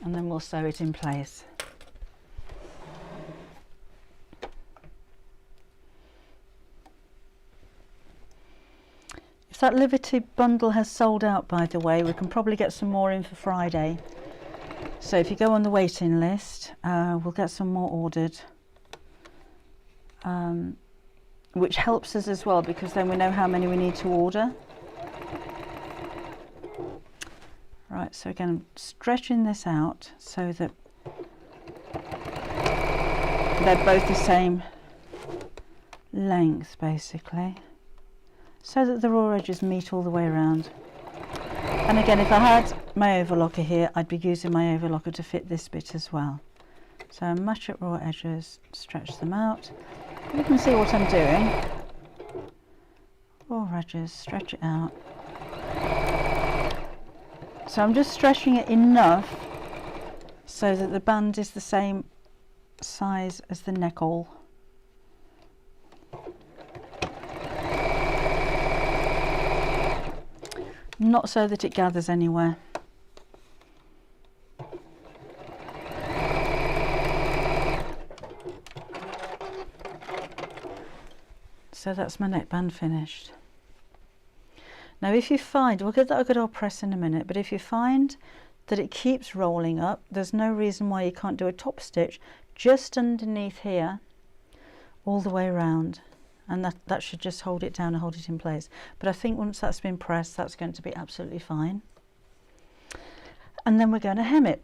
And then we'll sew it in place. If that Liberty bundle has sold out, by the way, we can probably get some more in for Friday. So if you go on the waiting list, we'll get some more ordered, which helps us as well, because then we know how many we need to order. Right, so again, I'm stretching this out so that they're both the same length, basically, so that the raw edges meet all the way around. And again, if I had my overlocker here, I'd be using my overlocker to fit this bit as well. So match up raw edges, stretch them out. You can see what I'm doing. Raw edges, stretch it out. So I'm just stretching it enough so that the band is the same size as the neck hole. Not so that it gathers anywhere. So that's my neckband finished. Now if you find, we'll get that a good old press in a minute, but if you find that it keeps rolling up, there's no reason why you can't do a top stitch just underneath here all the way around. And that should just hold it down and hold it in place. But I think once that's been pressed, that's going to be absolutely fine. And then we're going to hem it.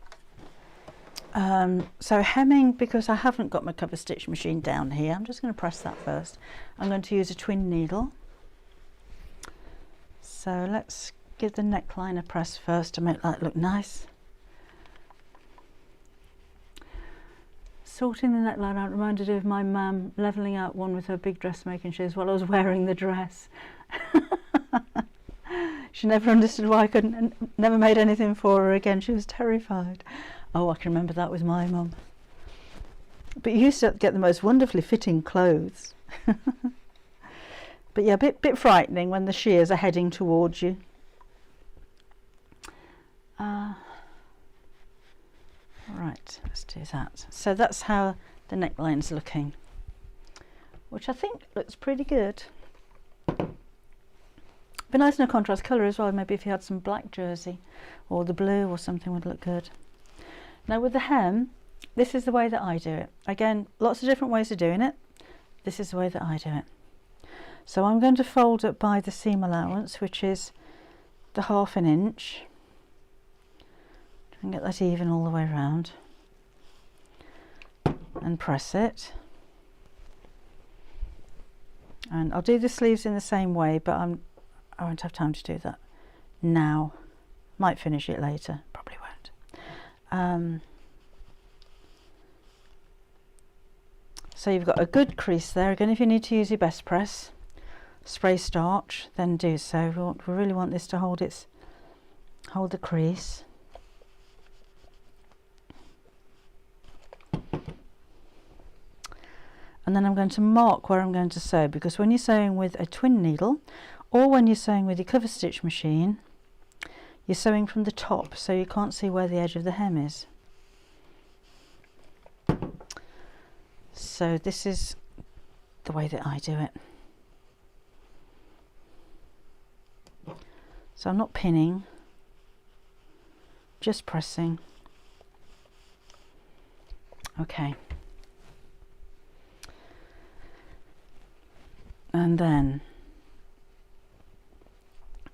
So hemming, because I haven't got my cover stitch machine down here, I'm just going to press that first. I'm going to use a twin needle. So let's give the neckline a press first to make that look nice. Sorting the neckline out reminded me of my mum levelling out one with her big dressmaking shears while I was wearing the dress. She never understood why I couldn't, never made anything for her again. She was terrified. Oh, I can remember that with my mum. But you used to get the most wonderfully fitting clothes. But yeah, a bit frightening when the shears are heading towards you. Right, let's do that. So that's how the neckline's looking, which I think looks pretty good. Be nice in a contrast colour as well. Maybe if you had some black jersey or the blue or something would look good. Now with the hem, this is the way that I do it. Again, lots of different ways of doing it. This is the way that I do it. So I'm going to fold up by the seam allowance, which is the 1/2 inch. Try and get that even all the way around and press it. And I'll do the sleeves in the same way, but I won't have time to do that now. Might finish it later, probably won't. So you've got a good crease there. Again, if you need to use your best press, spray starch, then do so. We really want this to hold the crease. And then I'm going to mark where I'm going to sew, because when you're sewing with a twin needle or when you're sewing with your cover stitch machine, you're sewing from the top, so you can't see where the edge of the hem is. So this is the way that I do it. So I'm not pinning, just pressing. Okay. And then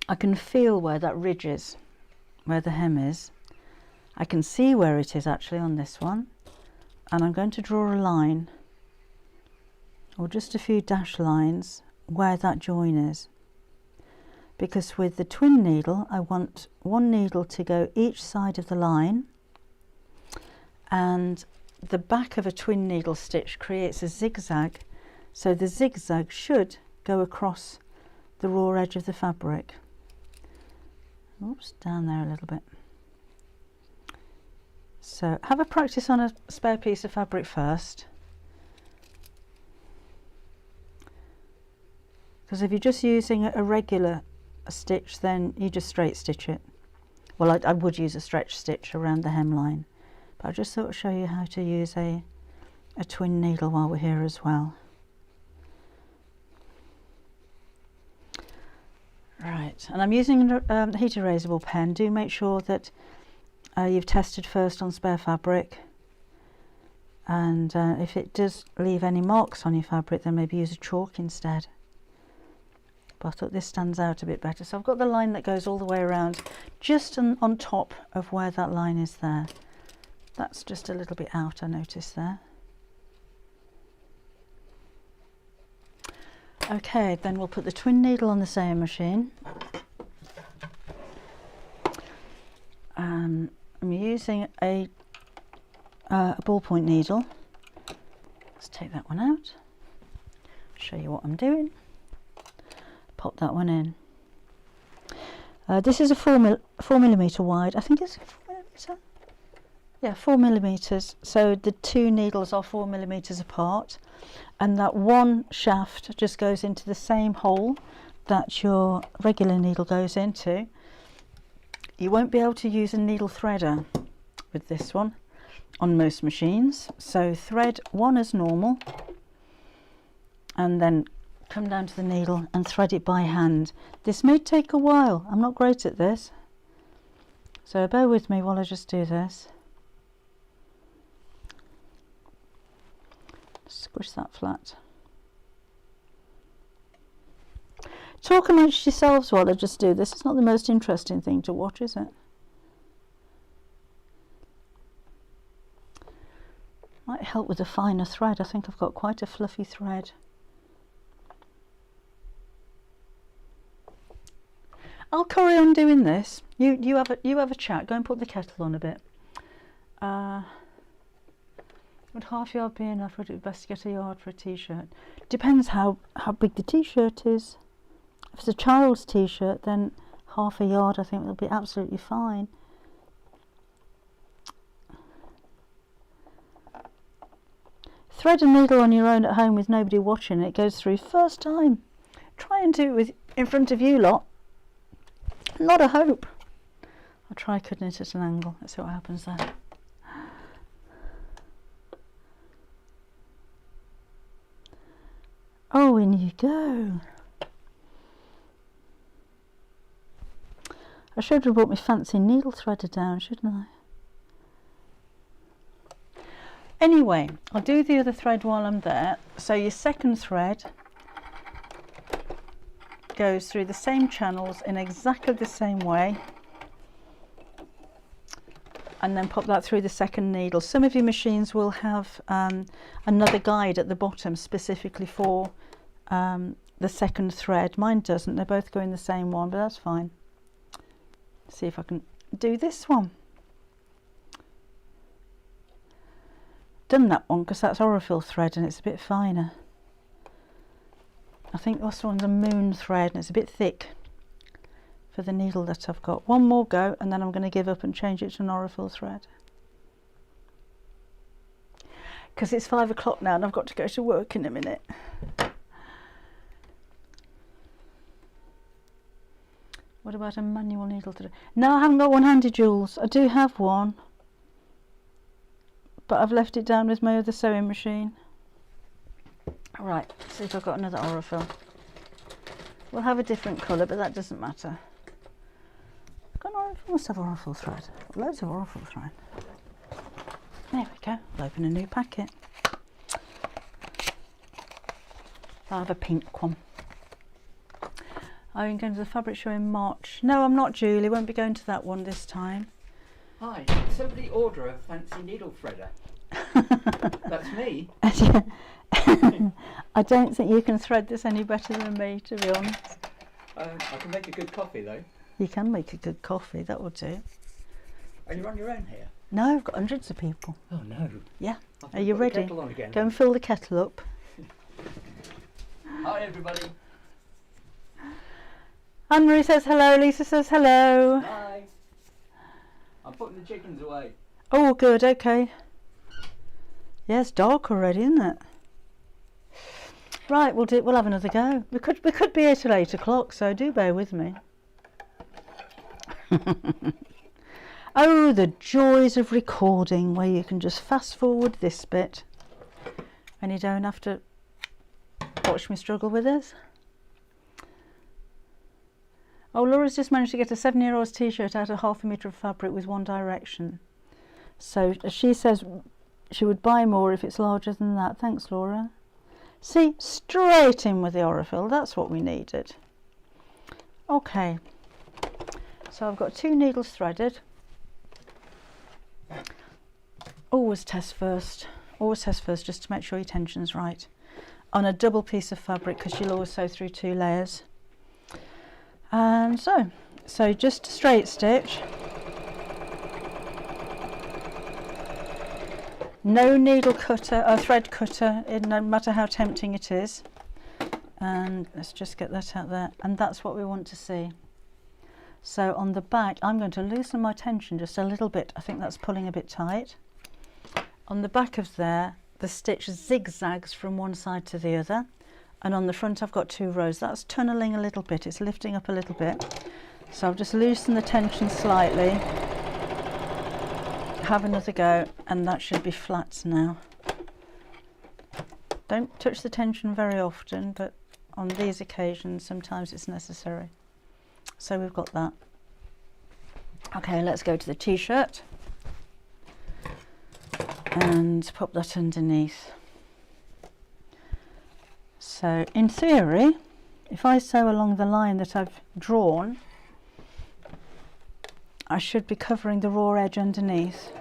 I can feel where that ridge is, where the hem is. I can see where it is actually on this one, and I'm going to draw a line, or just a few dash lines, where that join is. Because with the twin needle, I want one needle to go each side of the line, and the back of a twin needle stitch creates a zigzag. So the zigzag should go across the raw edge of the fabric. Oops, down there a little bit. So have a practice on a spare piece of fabric first. Because if you're just using a regular stitch, then you just straight stitch it. Well, I would use a stretch stitch around the hemline, but I just thought I'd show you how to use a twin needle while we're here as well. Right, and I'm using a heat erasable pen. Do make sure that you've tested first on spare fabric, and if it does leave any marks on your fabric, then maybe use a chalk instead. But I thought this stands out a bit better. So I've got the line that goes all the way around, just on top of where that line is there. That's just a little bit out, I noticed there. Okay, then we'll put the twin needle on the sewing machine. I'm using a ballpoint needle. Let's take that one out, show you what I'm doing. Pop that one in. This is a 4mm wide. I think it's 4mm. Yeah, 4mm. So the two needles are 4mm apart, and that one shaft just goes into the same hole that your regular needle goes into. You won't be able to use a needle threader with this one on most machines, so thread one as normal and then come down to the needle and thread it by hand. This may take a while. I'm not great at this, so bear with me while I just do this. Squish that flat. Talk amongst yourselves while I just do this. It's not the most interesting thing to watch, is it? Might help with a finer thread. I think I've got quite a fluffy thread. I'll carry on doing this. You have a chat. Go and put the kettle on a bit. Would ½ yard be enough? Would it be best to get a yard for a t-shirt? Depends how big the t-shirt is. If it's a child's t-shirt, then ½ yard I think will be absolutely fine. Thread a needle on your own at home with nobody watching. It goes through first time. Try and do it in front of you lot. Not a hope. I'll try cutting it at an angle. Let's see what happens there. Oh, in you go. I should have brought my fancy needle threader down, shouldn't I? Anyway, I'll do the other thread while I'm there. So your second thread goes through the same channels in exactly the same way, and then pop that through the second needle. Some of your machines will have another guide at the bottom specifically for the second thread. Mine doesn't. They both go in the same one, but that's fine. See if I can do this one. Done that one because that's Aurifil thread and it's a bit finer. I think this one's a moon thread and it's a bit thick for the needle that I've got. One more go and then I'm going to give up and change it to an Aurifil thread. Because it's 5 o'clock now and I've got to go to work in a minute. What about a manual needle to do? No, I haven't got one handy, Jules. I do have one, but I've left it down with my other sewing machine. Right, see if I've got another Aurifil. We'll have a different colour, but that doesn't matter. I've got an Aurifil, must have Aurifil thread. Loads of Aurifil thread. There we go. I'll open a new packet. I'll have a pink one. I'm going to the fabric show in March. No, I'm not, Julie. Won't be going to that one this time. Hi, did somebody order a fancy needle threader? That's me. I don't think you can thread this any better than me, to be honest. I can make a good coffee though. You can make a good coffee, that will do. Are you on your own here? No, I've got hundreds of people. Oh no. Yeah. I'll Are you put the ready? kettle on again, Go and fill the kettle up. Hi everybody. Anne-Marie says hello, Lisa says hello. Hi. I'm putting the chickens away. Oh, good, okay. Yeah, it's dark already, isn't it? Right, we'll have another go. We could be here till 8 o'clock, so do bear with me. Oh, the joys of recording, where you can just fast forward this bit and you don't have to watch me struggle with this. Oh, Laura's just managed to get a 7-year-old's t-shirt out of 1/2 metre of fabric with One Direction. So she says she would buy more if it's larger than that. Thanks, Laura. See, straight in with the Aurifil. That's what we needed. Okay. So I've got 2 needles threaded. Always test first. Always test first just to make sure your tension's right. On a double piece of fabric because you'll always sew through 2 layers. And so just a straight stitch. No needle cutter or thread cutter, no matter how tempting it is. And let's just get that out there. And that's what we want to see. So on the back, I'm going to loosen my tension just a little bit. I think that's pulling a bit tight. On the back of there, the stitch zigzags from one side to the other. And on the front I've got 2 rows. That's tunneling a little bit, it's lifting up a little bit. So I've just loosened the tension slightly. Have another go and that should be flat now. Don't touch the tension very often, but on these occasions sometimes it's necessary. So we've got that. Okay, let's go to the t-shirt and pop that underneath. So in theory, if I sew along the line that I've drawn, I should be covering the raw edge underneath.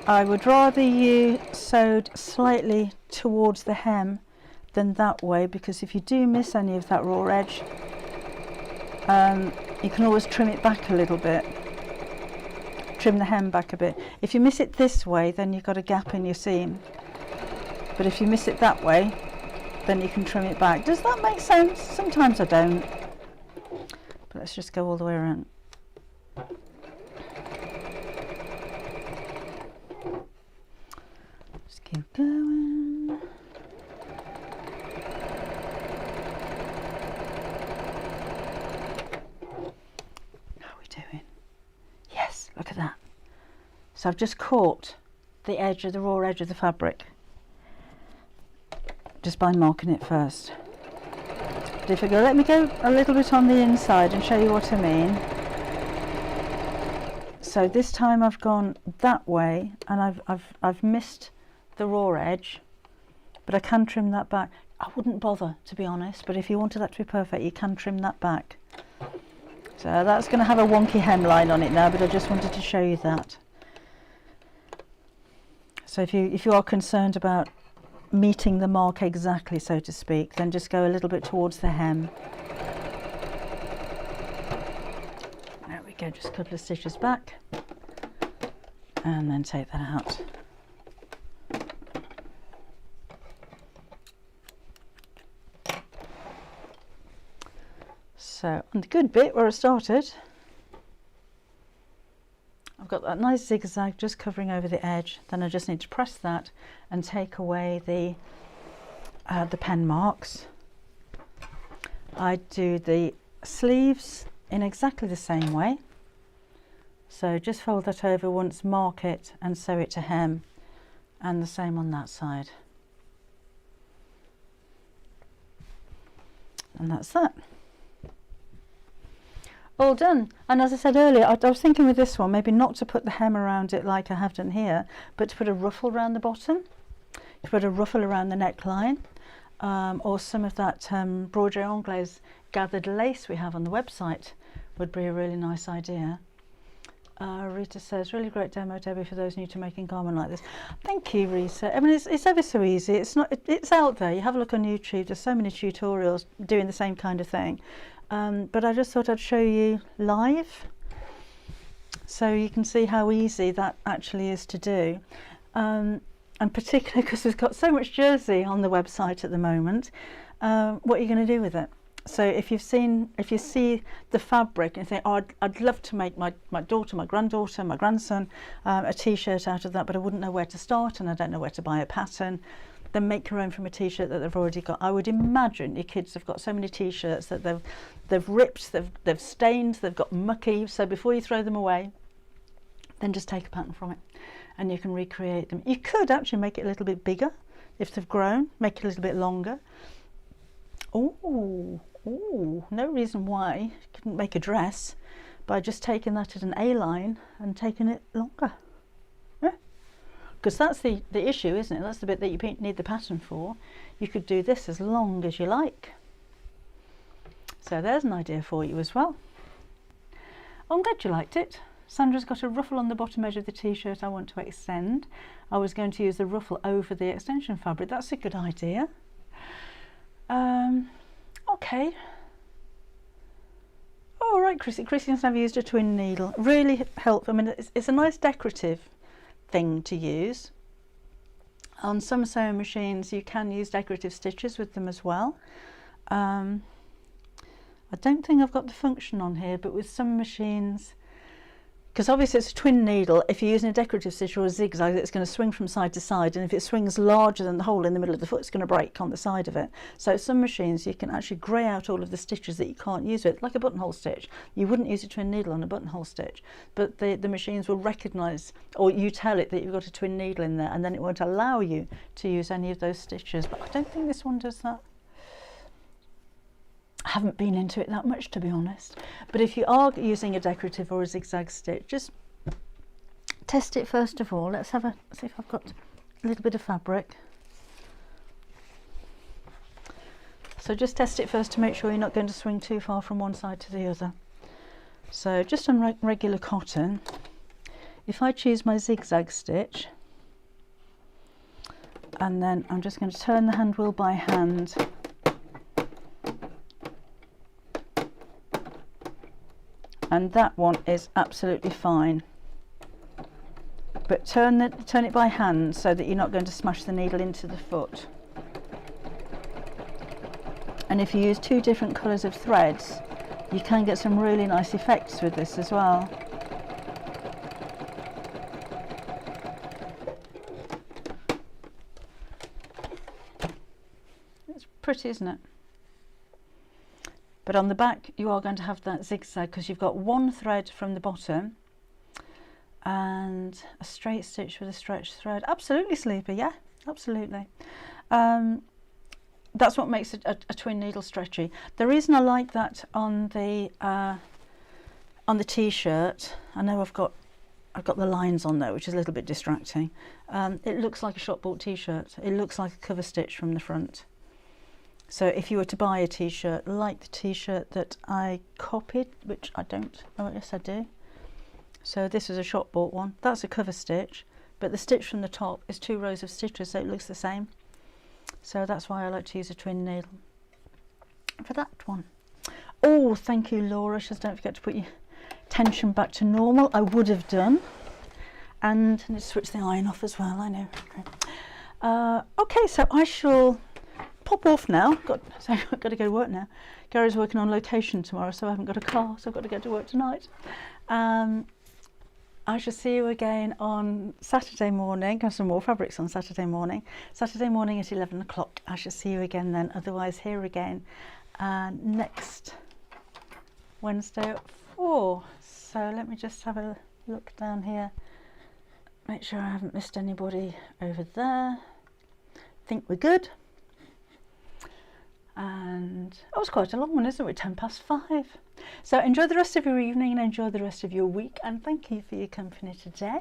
I would rather you sewed slightly towards the hem than that way, because if you do miss any of that raw edge, you can always trim it back a little bit. Trim the hem back a bit. If you miss it this way, then you've got a gap in your seam. But if you miss it that way, then you can trim it back. Does that make sense? Sometimes I don't. But let's just go all the way around. Just keep going. How are we doing? Yes, look at that. So I've just caught the edge of the raw edge of the fabric just by marking it first. But if I go, let me go a little bit on the inside and show you what I mean. So this time I've gone that way and I've missed the raw edge, but I can trim that back. I wouldn't bother, to be honest, but if you wanted that to be perfect, you can trim that back. So that's going to have a wonky hemline on it now, but I just wanted to show you that. So if you are concerned about meeting the mark exactly, so to speak, then just go a little bit towards the hem. There we go, just a couple of stitches back, and then take that out. So on the good bit where I started, I've got that nice zigzag just covering over the edge. Then I just need to press that and take away the pen marks. I do the sleeves in exactly the same way. So just fold that over once, mark it and sew it to hem, and the same on that side. And that's that. All done. And as I said earlier, I was thinking with this one maybe not to put the hem around it like I have done here, but to put a ruffle around the bottom, to put a ruffle around the neckline, or some of that broderie anglaise gathered lace we have on the website would be a really nice idea. Rita says, really great demo, Debbie, for those new to making garment like this. Thank you, Rita. I mean, it's ever so easy. It's out there. You have a look on YouTube. There's so many tutorials doing the same kind of thing. But I just thought I'd show you live so you can see how easy that actually is to do, and particularly because we've got so much jersey on the website at the moment. What are you going to do with it? So if you see the fabric and you think, oh, I'd love to make my daughter, my granddaughter, my grandson a t-shirt out of that, but I wouldn't know where to start and I don't know where to buy a pattern, then make your own from a t-shirt that they've already got. I would imagine your kids have got so many t-shirts that they've ripped, they've stained, they've got mucky. So before you throw them away, then just take a pattern from it and you can recreate them. You could actually make it a little bit bigger if they've grown, make it a little bit longer. Oh, no reason why you couldn't make a dress by just taking that at an A-line and taking it longer. Because that's the issue, isn't it? That's the bit that you need the pattern for. You could do this as long as you like. So there's an idea for you as well. I'm glad you liked it. Sandra's got a ruffle on the bottom edge of the t-shirt I want to extend. I was going to use the ruffle over the extension fabric. That's a good idea. Okay. All right, Chrissy. Chrissy's never used a twin needle. Really helpful. I mean, it's a nice decorative thing to use. On some sewing machines you can use decorative stitches with them as well. I don't think I've got the function on here, but with some machines, because obviously it's a twin needle, if you're using a decorative stitch or a zigzag, it's going to swing from side to side, and if it swings larger than the hole in the middle of the foot, it's going to break on the side of it. So some machines you can actually grey out all of the stitches that you can't use with, like a buttonhole stitch. You wouldn't use a twin needle on a buttonhole stitch, but the machines will recognise, or you tell it that you've got a twin needle in there, and then it won't allow you to use any of those stitches. But I don't think this one does that. I haven't been into it that much, to be honest. But if you are using a decorative or a zigzag stitch, just test it first of all. Let's see if I've got a little bit of fabric. So just test it first to make sure you're not going to swing too far from one side to the other. So just on regular cotton, if I choose my zigzag stitch, and then I'm just going to turn the hand wheel by hand, and that one is absolutely fine, but turn it by hand so that you're not going to smash the needle into the foot. And if you use two different colours of threads, you can get some really nice effects with this as well. It's pretty, isn't it? But on the back you are going to have that zigzag because you've got one thread from the bottom and a straight stitch with a stretched thread. Absolutely, Sleeper, yeah, absolutely. That's what makes a twin needle stretchy. The reason I like that on the t-shirt, I know I've got I've got the lines on there, which is a little bit distracting. It looks like a shop bought t-shirt. It looks like a cover stitch from the front. So if you were to buy a t-shirt like the t-shirt that I copied, which I don't, oh yes I do. So this is a shop bought one. That's a cover stitch, but the stitch from the top is 2 rows of stitches, so it looks the same. So that's why I like to use a twin needle for that one. Oh, thank you, Laura. Just don't forget to put your tension back to normal. I would have done. And let's switch the iron off as well, I know. Okay, so I shall pop off now. I've got to go to work now. Gary's working on location tomorrow, so I haven't got a car, so I've got to go to work tonight. I shall see you again on Saturday morning. Got some more fabrics on Saturday morning. Saturday morning at 11 o'clock. I shall see you again then. Otherwise, here again next Wednesday at 4. So let me just have a look down here. Make sure I haven't missed anybody over there. Think we're good. And it was quite a long one, isn't it? 5:10. So enjoy the rest of your evening and enjoy the rest of your week, and thank you for your company today,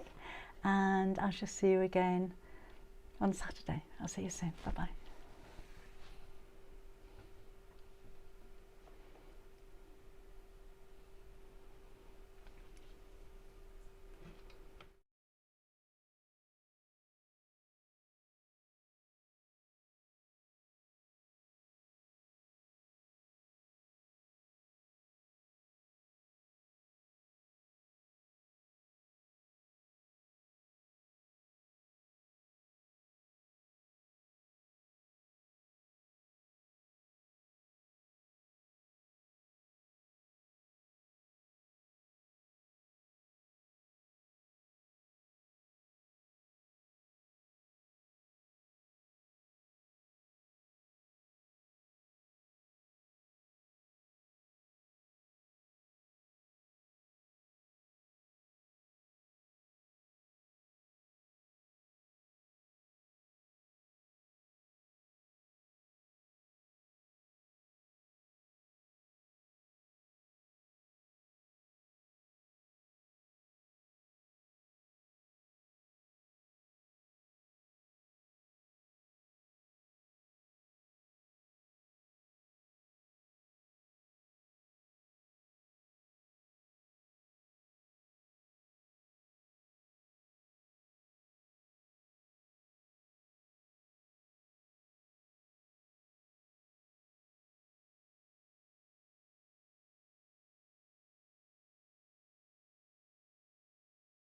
and I shall see you again on Saturday. I'll see you soon. Bye bye.